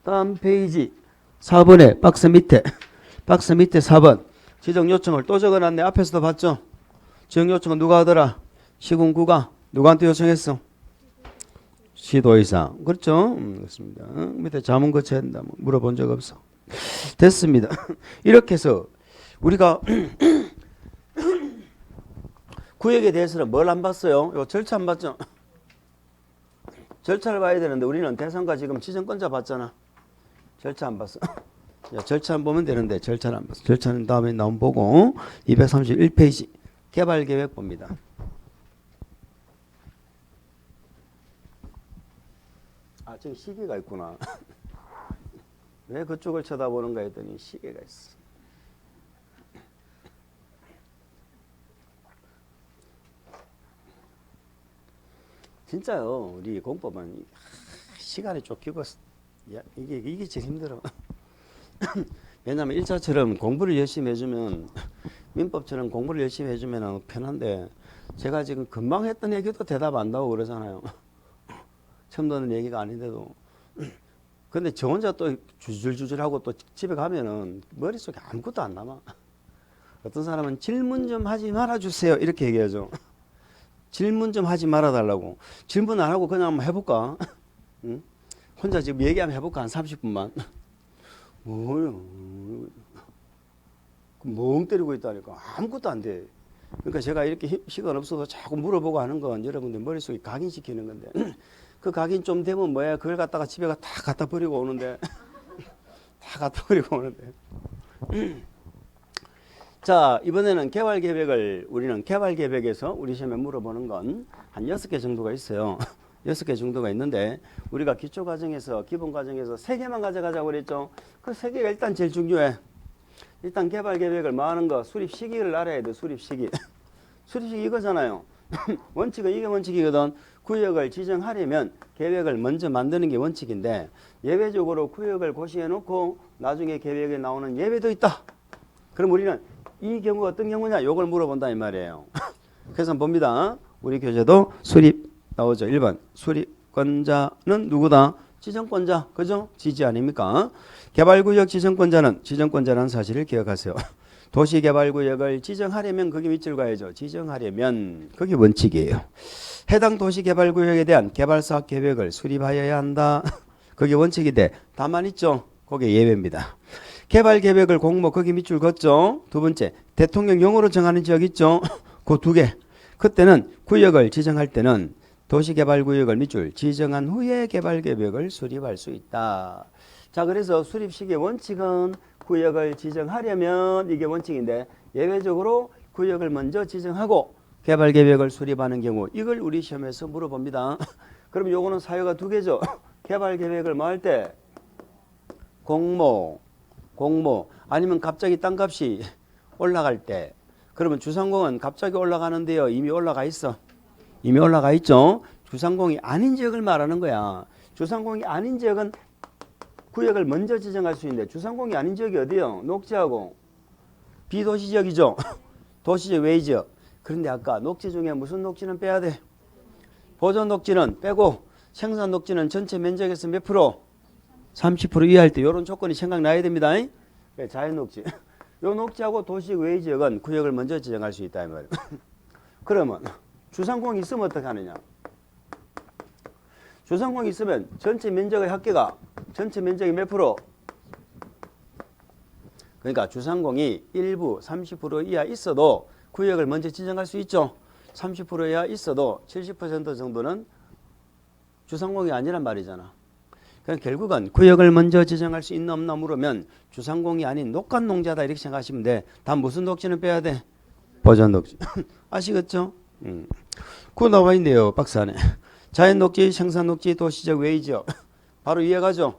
다음 페이지 4번에 박스 밑에 4번 지정 요청을 또 적어놨네. 앞에서도 봤죠. 지정 요청은 누가 하더라? 시군구가 누구한테 요청했어? 시도의사. 그렇죠? 그렇습니다. 밑에 자문 거쳐야 된다. 물어본 적 없어. 됐습니다. 이렇게 해서 우리가 구역에 대해서는 뭘 안 봤어요? 요 절차 안 봤죠? 절차를 봐야 되는데 우리는 대상과 지금 지정권자 봤잖아. 절차 안 봤어. 절차 안 보면 되는데 절차는 안 봤어. 절차는 다음에 나온 보고 231페이지 개발계획 봅니다. 아, 저기 시계가 있구나. 왜 그쪽을 쳐다보는가 했더니 시계가 있어. 진짜요. 우리 공법은 시간이 쫓기고 이게 제일 힘들어. 왜냐면 1차처럼 공부를 열심히 해주면 민법처럼 공부를 열심히 해주면 편한데 제가 지금 금방 했던 얘기도 대답 안 나오고 그러잖아요. 처음 듣는 얘기가 아닌데도. 근데 저 혼자 또 주줄주줄하고 또 집에 가면은 머릿속에 아무것도 안 남아. 어떤 사람은 질문 좀 하지 말아주세요 이렇게 얘기하죠. 질문 좀 하지 말아달라고. 질문 안 하고 그냥 한번 해볼까? 응? 혼자 지금 얘기 한번 해볼까? 한 30분만. 멍 때리고 있다니까. 아무것도 안 돼. 그러니까 제가 이렇게 시간 없어서 자꾸 물어보고 하는 건 여러분들 머릿속에 각인시키는 건데 그 각인 좀 되면 뭐야? 그걸 갖다가 집에 다 갖다 버리고 오는데 다 갖다 버리고 오는데 자 이번에는 개발계획을 우리는 개발계획에서 우리 시험에 물어보는 건 한 6개 정도가 있어요. 6개 정도가 있는데 우리가 기초과정에서 기본과정에서 3개만 가져가자고 그랬죠. 그 3개가 일단 제일 중요해. 일단 개발계획을 뭐 하는 거 수립 시기를 알아야 돼. 수립 시기. 수립 시기 이거잖아요. 원칙은 이게 원칙이거든. 구역을 지정하려면 계획을 먼저 만드는 게 원칙인데 예외적으로 구역을 고시해 놓고 나중에 계획에 나오는 예외도 있다. 그럼 우리는 이 경우가 어떤 경우냐? 요걸 물어본다 이 말이에요. 그래서 봅니다. 우리 교재도 수립 나오죠. 1번 수립권자는 누구다? 지정권자. 그죠? 지지 아닙니까? 개발구역 지정권자라는 사실을 기억하세요. 도시개발구역을 지정하려면 거기 밑줄 가야죠. 지정하려면 그게 원칙이에요. 해당 도시개발구역에 대한 개발사업 계획을 수립하여야 한다. 그게 원칙인데 다만 있죠. 그게 예외입니다. 개발계획을 공모 거기 밑줄 걷죠. 두 번째 대통령령으로 정하는 지역 있죠. 그 2개. 그때는 구역을 지정할 때는 도시개발구역을 밑줄 지정한 후에 개발계획을 수립할 수 있다. 자 그래서 수립 시기의 원칙은 구역을 지정하려면 이게 원칙인데 예외적으로 구역을 먼저 지정하고 개발계획을 수립하는 경우 이걸 우리 시험에서 물어봅니다. 그럼 요거는 사유가 2개죠. 개발계획을 뭐 할 때? 공모 공모 아니면 갑자기 땅값이 올라갈 때 그러면 주상공은 갑자기 올라가는데요. 이미 올라가 있어. 이미 올라가 있죠. 주상공이 아닌 지역을 말하는 거야. 주상공이 아닌 지역은 구역을 먼저 지정할 수 있는데 주상공이 아닌 지역이 어디요? 녹지하고 비도시 지역이죠. 도시지역 외의 지역. 그런데 아까 녹지 중에 무슨 녹지는 빼야 돼? 보존 녹지는 빼고 생산 녹지는 전체 면적에서 몇 프로? 30% 이하일 때 이런 조건이 생각나야 됩니다. 자연 녹지. 요 녹지하고 도시지역 외의 지역은 구역을 먼저 지정할 수 있다 이 말이에요. 그러면 주상공이 있으면 어떻게 하느냐? 주상공이 있으면 전체 면적의 합계가 전체 면적이 몇 프로? 그러니까 주상공이 일부 30% 이하 있어도 구역을 먼저 지정할 수 있죠. 30% 이하 있어도 70% 정도는 주상공이 아니란 말이잖아. 그러니까 결국은 구역을 먼저 지정할 수 있나 없나 물으면 주상공이 아닌 녹간농자다 이렇게 생각하시면 돼. 다 무슨 녹지는 빼야 돼? 보존 녹지. 아시겠죠? 그거 나와 있네요. 박스 안에. 자연 녹지, 생산 녹지, 도시지역 외의 지역. 바로 이해가죠?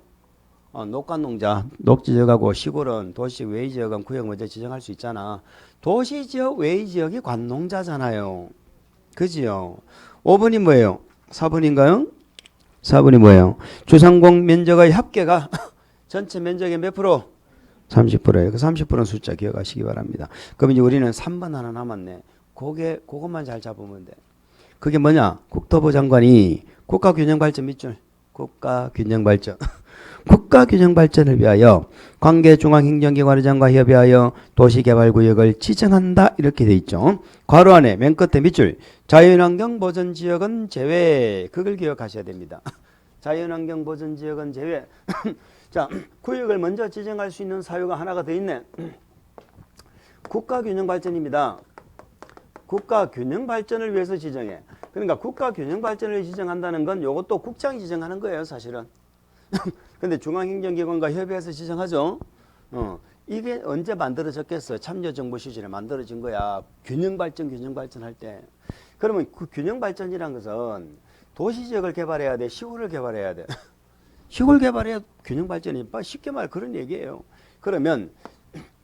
녹간농자, 녹지지역하고 시골은 도시지역 외의 지역은 구역 먼저 지정할 수 있잖아. 도시지역 외의 지역이 관농자잖아요. 그지요? 5번이 뭐예요? 4번인가요? 4번이 뭐예요? 주상공 면적의 합계가 전체 면적의 몇 프로? 30%예요. 그 30%는 숫자 기억하시기 바랍니다. 그럼 이제 우리는 3번 하나 남았네. 그것만 잘 잡으면 돼. 그게 뭐냐? 국토부 장관이 국가균형발전 밑줄. 국가균형발전. 국가균형발전을 위하여 관계중앙행정기관의장과 협의하여 도시개발구역을 지정한다. 이렇게 돼 있죠. 괄호 안에 맨 끝에 밑줄. 자연환경보전지역은 제외. 그걸 기억하셔야 됩니다. 자연환경보전지역은 제외. 자, 구역을 먼저 지정할 수 있는 사유가 하나가 더 있네. 국가균형발전입니다. 국가균형발전을 위해서 지정해. 그러니까 국가균형발전을 지정한다는 건 이것도 국장이 지정하는 거예요, 사실은. 근데 중앙행정기관과 협의해서 지정하죠. 이게 언제 만들어졌겠어요? 참여정부 시절에 만들어진 거야. 균형발전 할 때. 그러면 그 균형발전이라는 것은 도시지역을 개발해야 돼? 시골을 개발해야 돼? 시골 개발해야 균형발전이 쉽게 말 그런 얘기예요. 그러면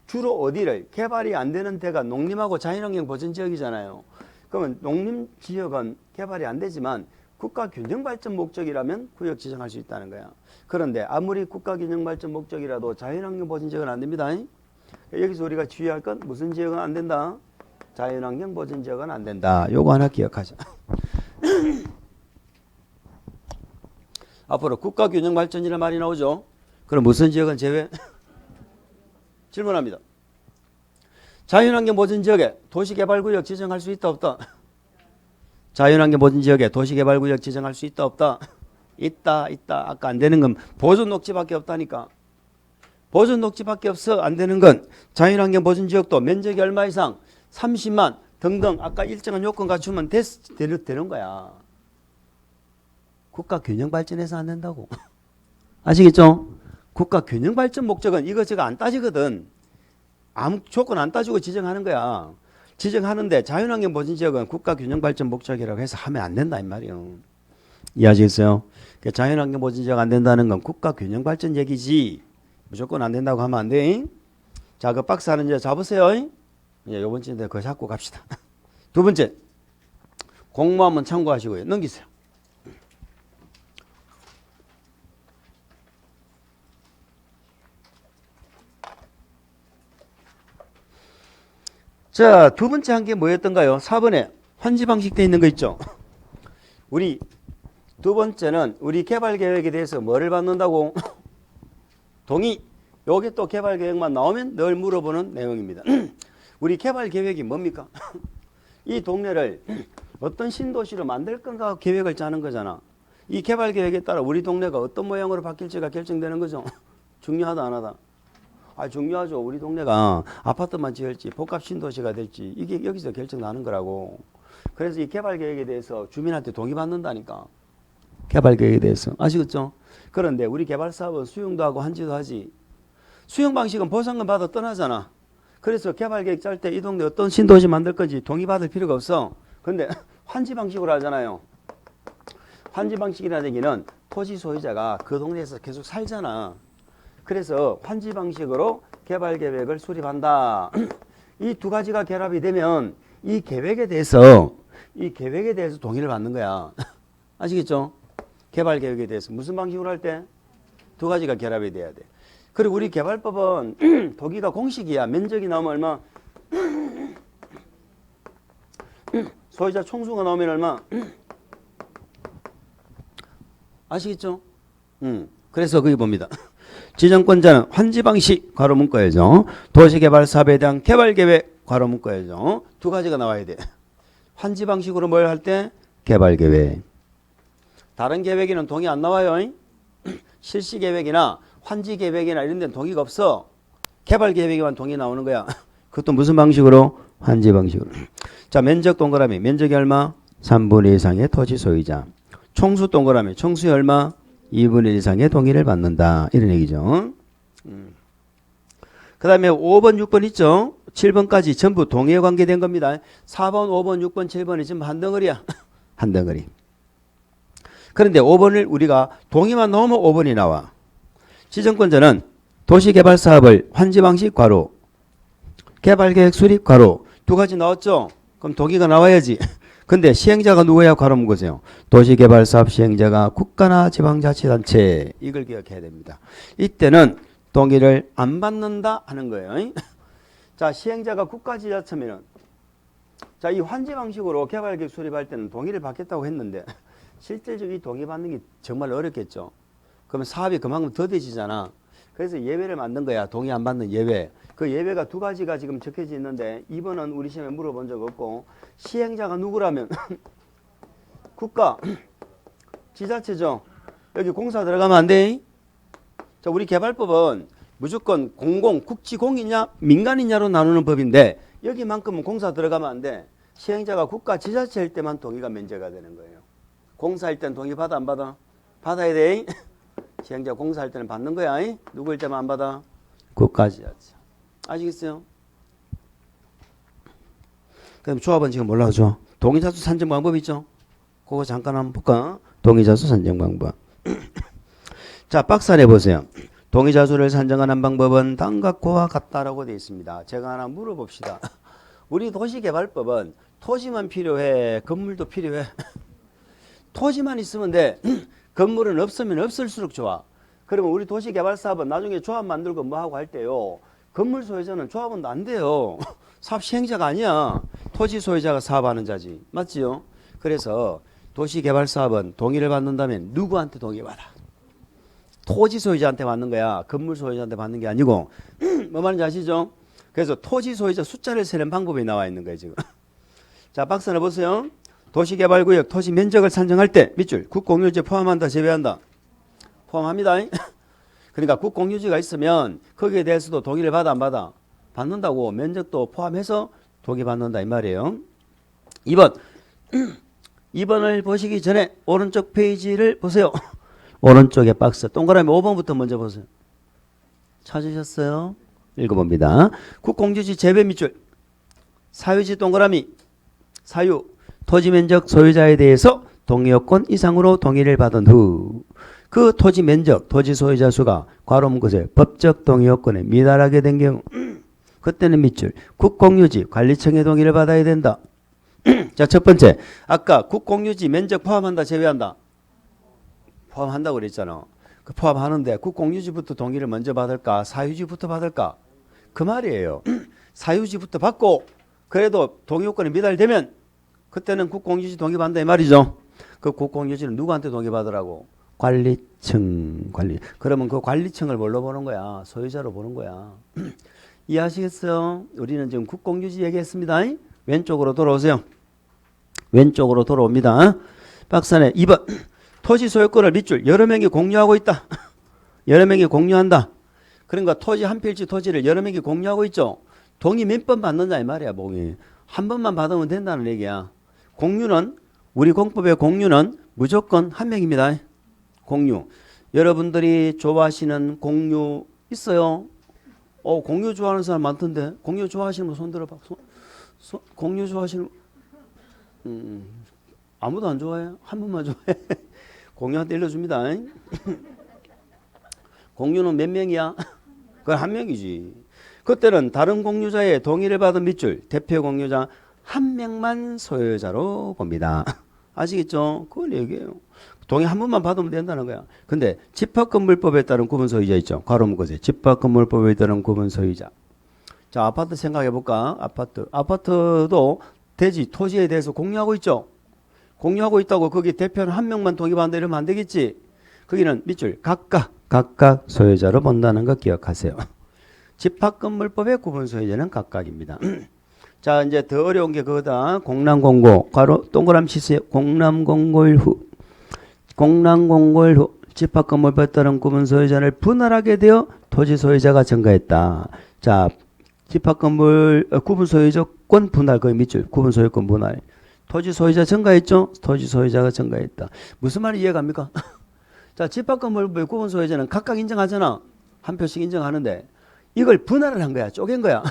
주로 어디를 개발이 안 되는 데가 농림하고 자연환경 보전지역이잖아요. 그러면 농림지역은 개발이 안 되지만 국가균형발전 목적이라면 구역 지정할 수 있다는 거야. 그런데 아무리 국가균형발전 목적이라도 자연환경 보전지역은 안 됩니다. 여기서 우리가 주의할 건 무슨 지역은 안 된다? 자연환경 보전지역은 안 된다. 요거 하나 기억하자. 앞으로 국가균형발전이라는 말이 나오죠. 그럼 무슨 지역은 제외? 질문합니다. 자연환경 보전지역에 도시개발구역 지정할 수 있다 없다? 자연환경 보전지역에 도시개발구역 지정할 수 있다 없다? 있다. 아까 안 되는 건 보존녹지밖에 없다니까. 보존녹지밖에 없어. 안 되는 건 자연환경 보전지역도 면적이 얼마 이상? 30만 등등 아까 일정한 요건 갖추면 되는 거야. 국가균형발전에서 안 된다고. 아시겠죠? 국가균형발전 목적은 이것저것 안 따지거든. 아무 조건 안 따지고 지정하는 거야. 지정하는데 자연환경 보전지역은 국가균형발전 목적이라고 해서 하면 안 된다 이 말이에요. 이해하시겠어요? 자연환경 보전지역 안 된다는 건 국가균형발전 얘기지 무조건 안 된다고 하면 안 돼. 자, 그 박스 하나 이제 잡으세요. 이제 요번 주에 그거 잡고 갑시다. 두 번째, 공모 한번 참고하시고요. 넘기세요. 자, 두 번째 한 게 뭐였던가요? 4번에 환지 방식 돼 있는 거 있죠? 우리 두 번째는 우리 개발 계획에 대해서 뭐를 받는다고? 동의. 요게 또 개발 계획만 나오면 늘 물어보는 내용입니다. 우리 개발 계획이 뭡니까? 이 동네를 어떤 신도시로 만들 건가 계획을 짜는 거잖아. 이 개발 계획에 따라 우리 동네가 어떤 모양으로 바뀔지가 결정되는 거죠. 중요하다 안 하다? 중요하죠. 우리 동네가 아파트만 지을지 복합 신도시가 될지 이게 여기서 결정나는 거라고. 그래서 이 개발 계획에 대해서 주민한테 동의받는다니까. 개발 계획에 대해서. 아시겠죠? 그런데 우리 개발 사업은 수용도 하고 환지도 하지. 수용 방식은 보상금 받아 떠나잖아. 그래서 개발 계획 짤 때 이 동네 어떤 신도시 만들 건지 동의받을 필요가 없어. 근데 환지 방식으로 하잖아요. 환지 방식이라는 얘기는 토지 소유자가 그 동네에서 계속 살잖아. 그래서 환지 방식으로 개발 계획을 수립한다. 이 두 가지가 결합이 되면 이 계획에 대해서 동의를 받는 거야. 아시겠죠? 개발 계획에 대해서 무슨 방식으로 할 때? 두 가지가 결합이 돼야 돼. 그리고 우리 개발법은 도기가 공식이야. 면적이 나오면 얼마? 소유자 총수가 나오면 얼마? 아시겠죠? 그래서 거기 봅니다. 지정권자는 환지 방식 괄호 문구에죠. 도시개발 사업에 대한 개발 계획 괄호 문구에죠. 두 가지가 나와야 돼. 환지 방식으로 뭘 할 때? 개발 계획. 다른 계획에는 동의 안 나와요. 실시 계획이나 환지 계획이나 이런 데는 동의가 없어. 개발 계획에만 동의 나오는 거야. 그것도 무슨 방식으로? 환지 방식으로. 자, 면적 동그라미. 면적이 얼마? 3분의 1 이상의 토지 소유자. 총수 동그라미. 총수의 얼마? 2분의 1 이상의 동의를 받는다. 이런 얘기죠. 그 다음에 5번, 6번 있죠? 7번까지 전부 동의에 관계된 겁니다. 4번, 5번, 6번, 7번이 지금 한 덩어리야. 한 덩어리. 그런데 5번을 우리가 동의만 넣으면 5번이 나와. 지정권자는 도시개발 사업을 환지 방식 괄호, 개발계획 수립 괄호 두 가지 나왔죠? 그럼 동의가 나와야지. 근데 시행자가 누구야? 괄호 문구세요. 도시개발 사업 시행자가 국가나 지방자치단체. 이걸 기억해야 됩니다. 이때는 동의를 안 받는다 하는 거예요. 자, 시행자가 국가지자체면은 자, 이 환지 방식으로 개발계획 수립할 때는 동의를 받겠다고 했는데 실질적으로 이 동의 받는 게 정말 어렵겠죠. 그러면 사업이 그만큼 더뎌지잖아. 그래서 예외를 만든 거야. 동의 안 받는 예외. 그 예외가 두 가지가 지금 적혀져 있는데 2번은 우리 시험에 물어본 적 없고 시행자가 누구라면 국가, 지자체죠. 여기 공사 들어가면 안 돼. 자, 우리 개발법은 무조건 공공, 국지공이냐 민간이냐로 나누는 법인데 여기만큼은 공사 들어가면 안 돼. 시행자가 국가, 지자체일 때만 동의가 면제가 되는 거예요. 공사할 때는 동의 받아 안 받아? 받아야 돼. 시행자 공사할 때는 받는 거야. 누구일 때만 안 받아? 국가, 지자체. 아시겠어요? 그럼 조합은 지금 몰라죠. 동의자수 산정 방법 있죠? 그거 잠깐 한번 볼까? 동의자수 산정 방법. 자, 박스 안에 보세요. 동의자수를 산정하는 방법은 다음과 같다라고 되어 있습니다. 제가 하나 물어봅시다. 우리 도시개발법은 토지만 필요해? 건물도 필요해? 토지만 있으면 돼. 건물은 없으면 없을수록 좋아. 그러면 우리 도시개발사업은 나중에 조합 만들고 뭐 하고 할 때요. 건물 소유자는 조합은 안 돼요. 사업 시행자가 아니야. 토지 소유자가 사업하는 자지. 맞지요? 그래서 도시개발사업은 동의를 받는다면 누구한테 동의받아? 토지 소유자한테 받는 거야. 건물 소유자한테 받는 게 아니고. 뭐 말인지 아시죠? 그래서 토지 소유자 숫자를 세는 방법이 나와 있는 거예요, 지금. 자, 박스 하나 보세요. 도시개발구역 토지 면적을 산정할 때 밑줄 국공유지 포함한다, 제외한다? 포함합니다. 그러니까 국공유지가 있으면 거기에 대해서도 동의를 받아 안 받아? 받는다고. 면적도 포함해서 동의 받는다 이 말이에요. 2번. 2번을 보시기 전에 오른쪽 페이지를 보세요. 오른쪽에 박스 동그라미 5번부터 먼저 보세요. 찾으셨어요? 읽어봅니다. 국공유지 재배 밑줄 사유지 동그라미 사유 토지면적 소유자에 대해서 동의요건 이상으로 동의를 받은 후 그 토지면적 토지 소유자 수가 괄호 문구에 법적 동의요건에 미달하게 된 경우 그때는 밑줄 국공유지 관리청의 동의를 받아야 된다. 자, 첫 번째 아까 국공유지 면적 포함한다, 제외한다? 포함한다고 그랬잖아. 그 포함하는데 국공유지부터 동의를 먼저 받을까, 사유지부터 받을까? 그 말이에요. 사유지부터 받고 그래도 동의요건이 미달되면 그때는 국공유지 동의받는다 이 말이죠. 그 국공유지는 누구한테 동의받으라고? 관리청. 그러면 그 관리청을 뭘로 보는 거야? 소유자로 보는 거야. 이해하시겠어요? 우리는 지금 국공유지 얘기했습니다. 왼쪽으로 돌아오세요. 왼쪽으로 돌아옵니다. 박스 안에 2번. 토지 소유권을 밑줄 여러 명이 공유하고 있다. 여러 명이 공유한다. 그러니까 토지 한 필지 토지를 여러 명이 공유하고 있죠. 동의 몇 번 받는다 이 말이야. 동의. 한 번만 받으면 된다는 얘기야. 공유는 우리 공법의 공유는 무조건 한 명입니다. 공유. 여러분들이 좋아하시는 공유 있어요? 공유 좋아하는 사람 많던데. 공유 좋아하시는 분 손 들어봐. 공유 좋아하시는 아무도 안 좋아해? 한 분만 좋아해? 공유한테 일러줍니다. 공유는 몇 명이야? 그건 한 명이지. 그때는 다른 공유자의 동의를 받은 밑줄 대표 공유자 한 명만 소유자로 봅니다. 아시겠죠? 그걸 얘기해요. 동의 한 번만 받으면 된다는 거야. 근데 집합건물법에 따른 구분 소유자 있죠. 괄호 묶으세요. 집합건물법에 따른 구분 소유자. 자, 아파트 생각해 볼까? 아파트도 대지, 토지에 대해서 공유하고 있죠. 공유하고 있다고 거기 대표는 한 명만 동의받는다 이러면 안 되겠지. 거기는 밑줄 각각 소유자로 본다는 거 기억하세요. 집합건물법의 구분 소유자는 각각입니다. 자, 이제 더 어려운 게 그거다. 공람공고 괄호 동그라미 치세요. 공람공고일 후 집합건물법에 따른 구분 소유자를 분할하게 되어 토지 소유자가 증가했다. 자, 집합건물 구분 소유자권 분할 거의 밑줄 구분 소유권 분할. 토지 소유자 증가했죠? 토지 소유자가 증가했다. 무슨 말이 이해갑니까? 자, 집합건물법의 구분 소유자는 각각 인정하잖아. 한 표씩 인정하는데 이걸 분할을 한 거야. 쪼갠 거야.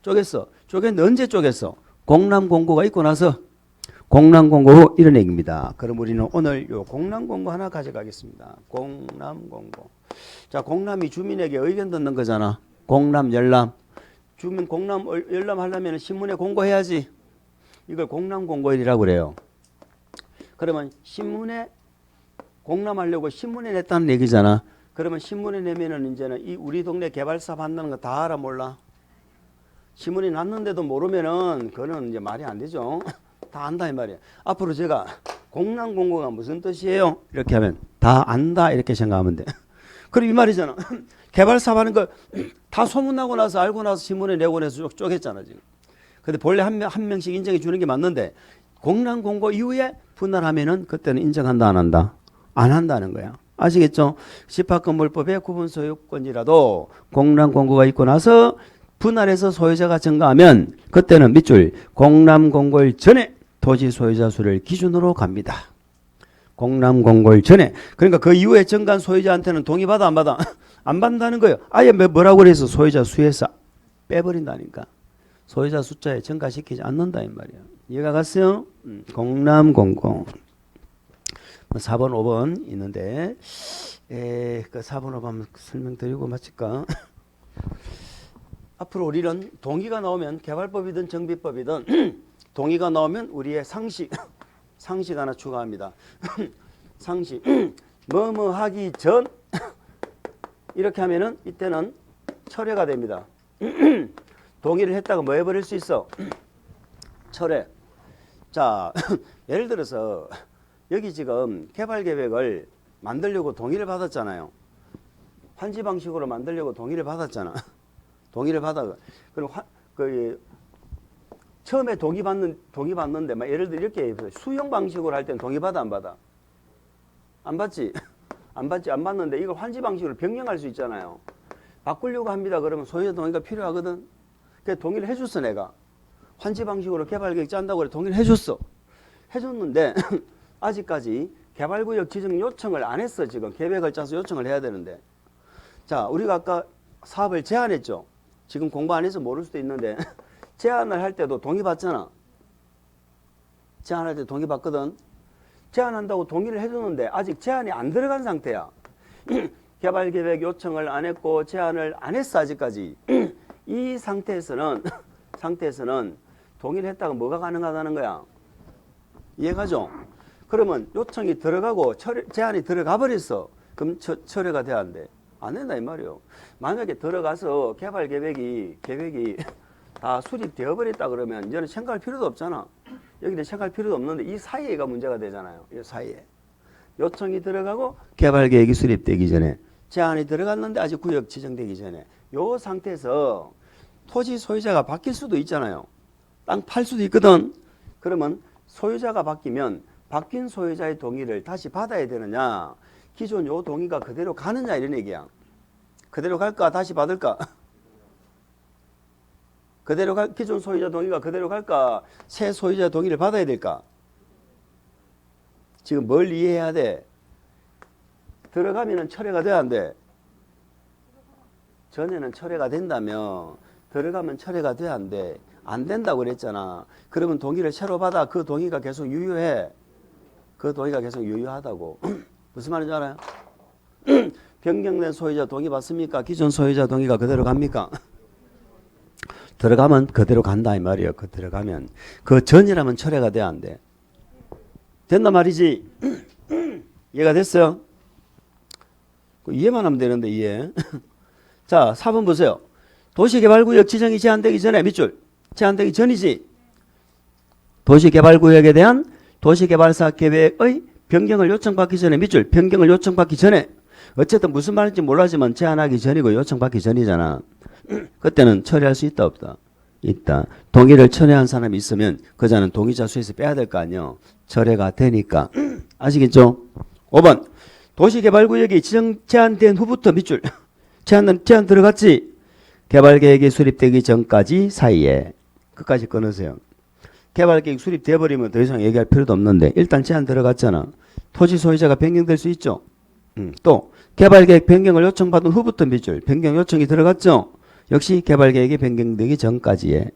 쪼갰어. 쪼갰는데 언제 쪼갰어? 공람공고가 있고 나서 공람공고 후 이런 얘기입니다. 그럼 우리는 오늘 요 공람공고 하나 가져가겠습니다. 공람공고. 자, 공람이 주민에게 의견 듣는 거잖아. 공람, 열람. 주민 공람, 열람 하려면 신문에 공고해야지. 이걸 공람공고일이라고 그래요. 그러면 신문에 공람하려고 신문에 냈다는 얘기잖아. 그러면 신문에 내면은 이제는 이 우리 동네 개발사업 한다는 거 다 알아 몰라? 신문에 났는데도 모르면은 그거는 이제 말이 안 되죠. 다 안다 이 말이야. 앞으로 제가 공람공고가 무슨 뜻이에요? 이렇게 하면 다 안다 이렇게 생각하면 돼. 그럼 이 말이잖아. 개발사업 하는 거 다 소문나고 나서 알고 나서 신문에 내고 내서 쪼갰잖아 지금. 근데 본래 한 명씩 인정해 주는 게 맞는데 공람공고 이후에 분할하면은 그때는 인정한다 안 한다? 안 한다는 거야. 아시겠죠? 집합건물법의 구분소유권이라도 공람공고가 있고 나서 분할해서 소유자가 증가하면 그때는 밑줄 공람공고일 전에 토지 소유자 수를 기준으로 갑니다. 공람공고일 전에. 그러니까 그 이후에 증가한 소유자한테는 동의받아 안 받아? 안 받는다는 거예요. 아예 뭐라고 그래서 소유자 수에서 빼버린다니까. 소유자 숫자에 증가시키지 않는다 이 말이야. 이해가 갔어요? 공람공고. 4번 5번 있는데 그 4번 5번 설명드리고 마칠까? 앞으로 우리는 동의가 나오면 개발법이든 정비법이든 동의가 나오면 우리의 상식 하나 추가합니다. 상식 뭐뭐 하기 전 이렇게 하면은 이때는 철회가 됩니다. 동의를 했다가 뭐 해버릴 수 있어? 철회. 자, 예를 들어서 여기 지금 개발계획을 만들려고 동의를 받았잖아요. 환지 방식으로 만들려고 동의를 받았잖아. 동의를 받아. 그럼 처음에 동의받는데 막 예를 들어 이렇게 수용 방식으로 할 때는 동의받아 안 받아? 안 받지? 안 받는데 이걸 환지 방식으로 변경할 수 있잖아요. 바꾸려고 합니다. 그러면 소유자 동의가 필요하거든. 그래서 동의를 해줬어 내가. 환지 방식으로 개발계획 짠다고 그래 동의를 해줬어. 해줬는데 아직까지 개발구역 지정 요청을 안 했어. 지금 계획을 짜서 요청을 해야 되는데. 자, 우리가 아까 사업을 제안했죠. 지금 공부 안 해서 모를 수도 있는데 제안을 할 때도 동의받잖아. 제안할 때 동의받거든. 제안한다고 동의를 해줬는데 아직 제안이 안 들어간 상태야. 개발계획 요청을 안 했고 제안을 안 했어 아직까지. 이 상태에서는 동의를 했다가 뭐가 가능하다는 거야? 이해가죠? 그러면 요청이 들어가고 제안이 들어가 버렸어. 그럼 철회가 돼야 안 돼? 안 된다 이 말이요. 만약에 들어가서 계획이 다 수립되어 버렸다 그러면 이제는 생각할 필요도 없잖아. 여기는 생각할 필요도 없는데 이 사이에가 문제가 되잖아요. 이 사이에. 요청이 들어가고 개발계획이 수립되기 전에 제안이 들어갔는데 아직 구역 지정되기 전에 이 상태에서 토지 소유자가 바뀔 수도 있잖아요. 땅 팔 수도 있거든. 그러면 소유자가 바뀌면 바뀐 소유자의 동의를 다시 받아야 되느냐, 기존 요 동의가 그대로 가느냐 이런 얘기야. 그대로 갈까 다시 받을까? 기존 소유자 동의가 그대로 갈까? 새 소유자 동의를 받아야 될까? 지금 뭘 이해해야 돼? 들어가면은 철회가 돼야 안 돼? 전에는 철회가 된다며 들어가면 철회가 돼야 안 돼? 안 된다고 그랬잖아. 그러면 동의를 새로 받아. 그 동의가 계속 유효해. 그 동의가 계속 유효하다고. 무슨 말인지 알아요? 변경된 소유자 동의 받습니까? 기존 소유자 동의가 그대로 갑니까? 들어가면 그대로 간다 이 말이에요. 그 들어가면 그 전이라면 철회가 돼야 안 돼. 된단 말이지. 이해가 됐어요? 이해만 하면 되는데 이해. 자, 4번 보세요. 도시개발구역 지정이 제한되기 전에 밑줄 제한되기 전이지. 도시개발구역에 대한 도시개발사 계획의 변경을 요청받기 전에 밑줄 변경을 요청받기 전에 어쨌든 무슨 말인지 몰라지만 제한하기 전이고 요청받기 전이잖아. 그때는 처리할 수 있다 없다? 있다. 동의를 철회한 사람이 있으면 그자는 동의자 수에서 빼야 될 거 아니요. 철회가 되니까. 아시겠죠? 5번 도시개발구역이 지정 제한된 후부터 밑줄 제한 들어갔지. 개발계획이 수립되기 전까지 사이에 끝까지 끊으세요. 개발계획 수립돼버리면 더 이상 얘기할 필요도 없는데 일단 제한 들어갔잖아. 토지 소유자가 변경될 수 있죠. 또 개발계획 변경을 요청받은 후부터 밑줄 변경 요청이 들어갔죠. 역시 개발계획이 변경되기 전까지에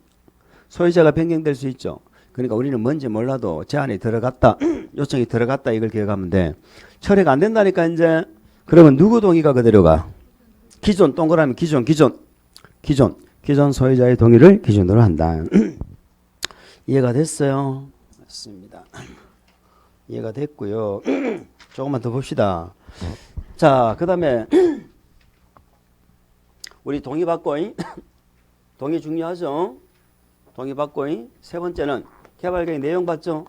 소유자가 변경될 수 있죠. 그러니까 우리는 뭔지 몰라도 제한이 들어갔다 요청이 들어갔다 이걸 기억하면 돼. 철회가 안 된다니까 이제. 그러면 누구 동의가 그대로가? 기존 동그라미 기존 소유자의 동의를 기준으로 한다. 이해가 됐어요? 맞습니다. 이해가 됐고요. 조금만 더 봅시다. 자, 그 다음에 우리 동의 받고 동의 중요하죠. 동의 받고 세 번째는 개발계획 내용 봤죠.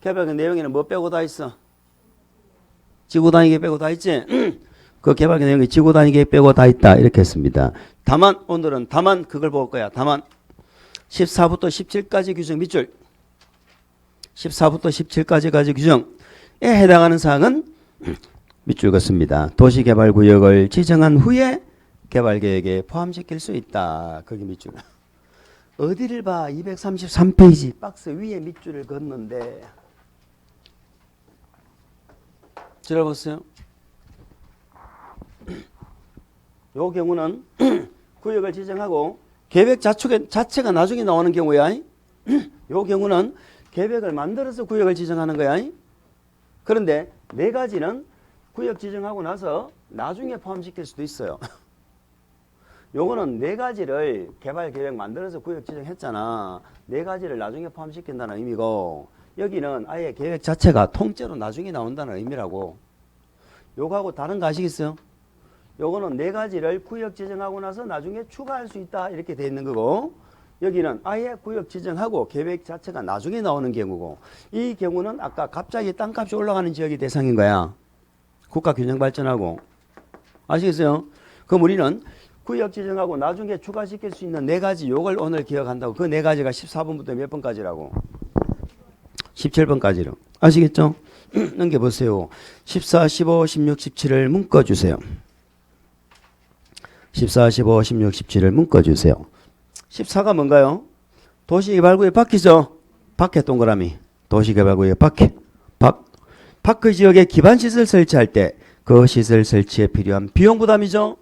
개발계획 내용에는 뭐 빼고 다 있어? 지구 단위 계획 빼고 다 있지. 그 개발계획 내용이 지구 단위 계획 빼고 다 있다 이렇게 했습니다. 다만 오늘은 다만 그걸 볼 거야. 다만 14부터 17까지 규정 밑줄 14부터 17까지 규정에 해당하는 사항은 밑줄 긋습니다. 도시개발구역을 지정한 후에 개발계획에 포함시킬 수 있다. 거기 밑줄. 어디를 봐. 233페이지 박스 위에 밑줄을 긋는데 들어보세요. 요 경우는 구역을 지정하고 계획 자체가 나중에 나오는 경우야. 요 경우는 계획을 만들어서 구역을 지정하는 거야. 그런데 네 가지는 구역 지정하고 나서 나중에 포함시킬 수도 있어요. 요거는 네 가지를 개발 계획 만들어서 구역 지정했잖아. 네 가지를 나중에 포함시킨다는 의미고 여기는 아예 계획 자체가 통째로 나중에 나온다는 의미라고. 요거하고 다른 거 아시겠어요? 요거는 네 가지를 구역 지정하고 나서 나중에 추가할 수 있다 이렇게 돼 있는 거고 여기는 아예 구역 지정하고 계획 자체가 나중에 나오는 경우고 이 경우는 아까 갑자기 땅값이 올라가는 지역이 대상인 거야. 국가 균형 발전하고. 아시겠어요? 그럼 우리는 구역 지정하고 나중에 추가시킬 수 있는 네 가지 요걸 오늘 기억한다고. 그 네 가지가 14번부터 몇 번까지라고? 17번까지로. 아시겠죠? 넘겨보세요. 14, 15, 16, 17을 묶어주세요. 14, 15, 16, 17을 묶어주세요. 14가 뭔가요? 도시개발구역 밖이죠? 밖에 동그라미. 도시개발구역 밖에. 밖의 지역에 기반시설 설치할 때 그 시설 설치에 필요한 비용 부담이죠?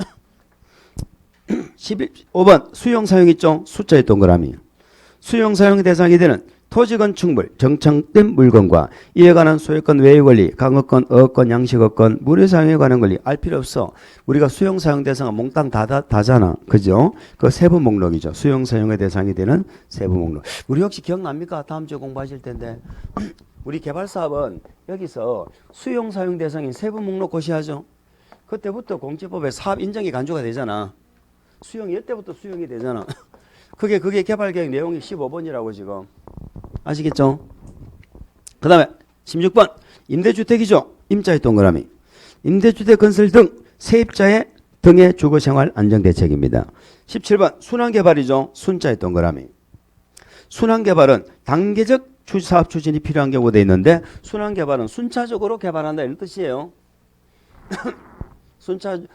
5번 수용사용 있죠? 숫자의 동그라미. 수용사용 대상이 되는 토지 건축물, 정착된 물건과 이에 관한 소유권 외유 권리, 강업권, 어업권, 양식업권, 무료 사용에 관한 권리 알 필요 없어. 우리가 수용사용 대상은 몽땅 다잖아. 그죠? 그 세부 목록이죠. 수용사용의 대상이 되는 세부 목록. 우리 혹시 기억납니까? 다음 주에 공부하실 텐데. 우리 개발사업은 여기서 수용사용 대상인 세부 목록 고시하죠. 그때부터 공지법에 사업 인정이 간주가 되잖아. 수용이 이때부터 수용이 되잖아. 그게 개발계획 내용이 15번이라고 지금. 아시겠죠? 그 다음에 16번 임대주택이죠. 임자의 동그라미. 임대주택 건설 등 세입자의 등의 주거생활 안정대책입니다. 17번 순환개발이죠. 순자의 동그라미. 순환개발은 단계적 사업 추진이 필요한 경우가 되어 있는데 순환개발은 순차적으로 개발한다 이런 뜻이에요.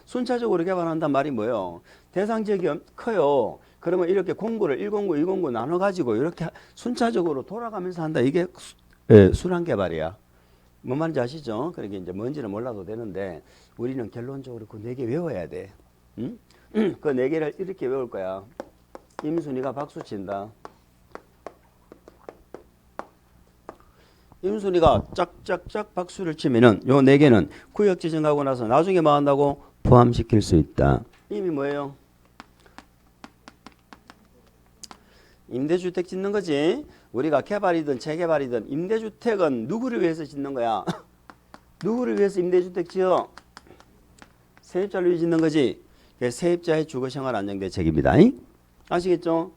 순차적으로 개발한다는 말이 뭐예요? 대상 지역이 커요. 그러면 이렇게 공구를 1공구, 2공구 나눠가지고 이렇게 순차적으로 돌아가면서 한다. 이게 순환개발이야. 뭔 말인지 아시죠? 그러니까 이제 뭔지는 몰라도 되는데 우리는 결론적으로 그 네 개 외워야 돼. 응? 그 네 개를 이렇게 외울 거야. 임순이가 박수 친다. 임순이가 짝짝짝 박수를 치면은 요 네 개는 구역 지정하고 나서 나중에 뭐 한다고? 포함시킬 수 있다. 이미 뭐예요? 임대주택 짓는 거지. 우리가 개발이든 재개발이든 임대주택은 누구를 위해서 짓는 거야? 누구를 위해서 임대주택 지어? 세입자를 위해 짓는 거지. 세입자의 주거생활 안정대책입니다. 아시겠죠?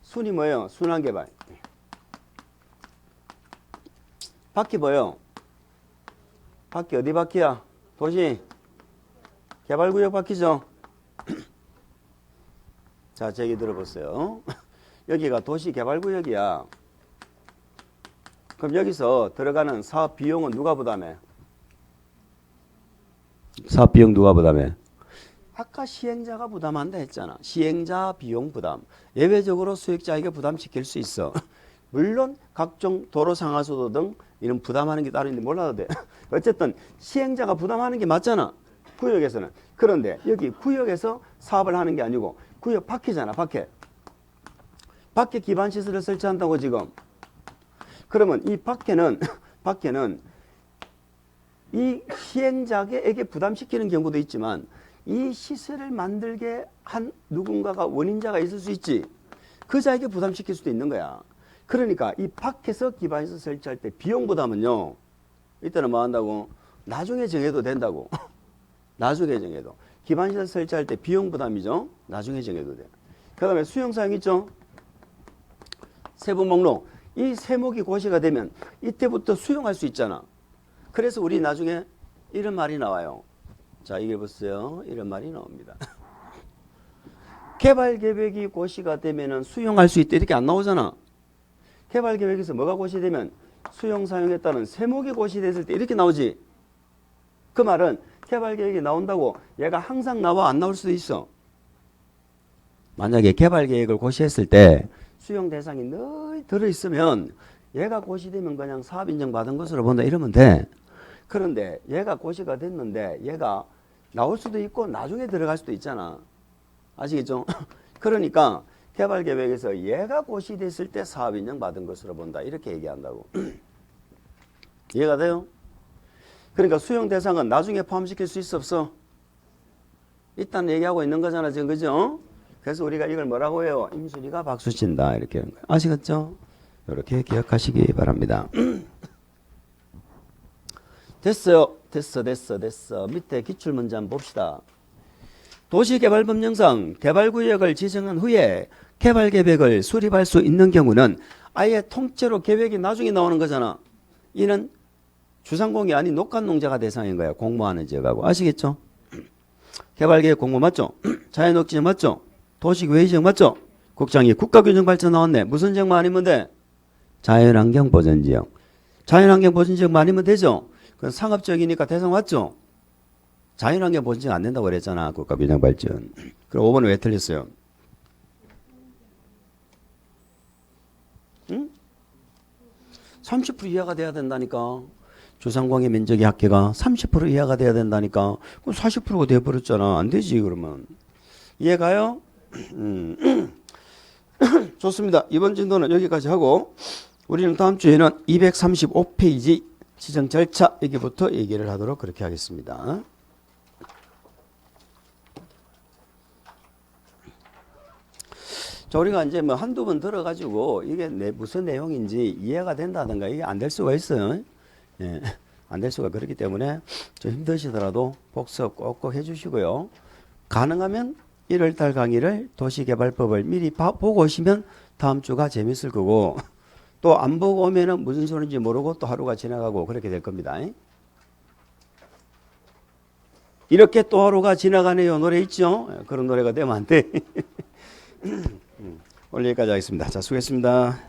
순이 뭐예요? 순환개발. 바퀴 뭐예요? 바퀴 어디 바퀴야? 도시 개발구역 바퀴죠. 자, 제 얘기 들어보세요. 여기가 도시개발구역이야. 그럼 여기서 들어가는 사업 비용은 누가 부담해? 사업 비용 누가 부담해? 아까 시행자가 부담한다 했잖아. 시행자 비용 부담. 예외적으로 수익자에게 부담시킬 수 있어. 물론 각종 도로 상하수도 등 이런 부담하는 게 따로 있는데 몰라도 돼. 어쨌든 시행자가 부담하는 게 맞잖아. 구역에서는. 그런데 여기 구역에서 사업을 하는 게 아니고 구역 밖이잖아. 밖에. 밖에 기반시설을 설치한다고 지금. 그러면 이 밖에는 이 시행자에게 부담시키는 경우도 있지만 이 시설을 만들게 한 누군가가 원인자가 있을 수 있지. 그 자에게 부담시킬 수도 있는 거야. 그러니까 이 밖에서 기반시설 설치할 때 비용 부담은요. 이때는 뭐 한다고? 나중에 정해도 된다고. 나중에 정해도. 기반시설 설치할 때 비용 부담이죠. 나중에 정해도 돼. 그 다음에 수용사항 있죠. 세부 목록. 이 세목이 고시가 되면 이때부터 수용할 수 있잖아. 그래서 우리 나중에 이런 말이 나와요. 자, 이게 보세요. 이런 말이 나옵니다. 개발계획이 고시가 되면 수용할 수 있다. 이렇게 안 나오잖아. 개발계획에서 뭐가 고시되면 수용사용에 따른 세목이 고시됐을 때 이렇게 나오지. 그 말은 개발계획이 나온다고 얘가 항상 나와 안 나올 수도 있어. 만약에 개발계획을 고시했을 때 수용 대상이 늘 들어있으면 얘가 고시되면 그냥 사업 인정받은 것으로 본다 이러면 돼. 그런데 얘가 고시가 됐는데 얘가 나올 수도 있고 나중에 들어갈 수도 있잖아. 아시겠죠? 그러니까 개발계획에서 얘가 고시됐을 때 사업 인정받은 것으로 본다 이렇게 얘기한다고. 이해가 돼요? 그러니까 수용 대상은 나중에 포함시킬 수 있어 없어? 일단 얘기하고 있는 거잖아 지금. 그죠? 그래서 우리가 이걸 뭐라고 해요? 임순이가 박수 친다 이렇게 하는 거예요. 아시겠죠? 이렇게 기억하시기 바랍니다. 됐어요. 됐어. 밑에 기출문제 한번 봅시다. 도시개발법령상 개발구역을 지정한 후에 개발계획을 수립할 수 있는 경우는 아예 통째로 계획이 나중에 나오는 거잖아. 이는 주상공이 아닌 녹간농자가 대상인 거야. 공모하는 지역하고. 아시겠죠? 개발계획 공모 맞죠? 자연녹지정 맞죠? 도시계획지정 맞죠? 국장이 국가균형발전 나왔네. 무슨 지역만 아니면 돼? 자연환경보전지역. 자연환경보전지역만 아니면 되죠? 그건 상업지역이니까 대상 맞죠? 자연환경보전지역 안 된다고 그랬잖아. 국가균형발전. 그럼 5번은 왜 틀렸어요? 응? 30% 이하가 돼야 된다니까. 주상공의 면적의 합계가 30% 이하가 돼야 된다니까. 그럼 40%가 돼버렸잖아. 안 되지 그러면. 이해가요? 좋습니다. 이번 진도는 여기까지 하고 우리는 다음 주에는 235페이지 지정 절차 여기부터 얘기를 하도록 그렇게 하겠습니다. 자, 우리가 이제 뭐 한두 번 들어가지고 이게 무슨 내용인지 이해가 된다든가 이게 안 될 수가 있어요. 예, 안 될 수가 그렇기 때문에 좀 힘드시더라도 복습 꼭꼭 해주시고요. 가능하면 1월달 강의를 도시개발법을 미리 보고 오시면 다음 주가 재밌을 거고 또 안 보고 오면은 무슨 소리인지 모르고 또 하루가 지나가고 그렇게 될 겁니다. 이렇게 또 하루가 지나가네요. 노래 있죠? 그런 노래가 되면 안 돼. 오늘 여기까지 하겠습니다. 자, 수고했습니다.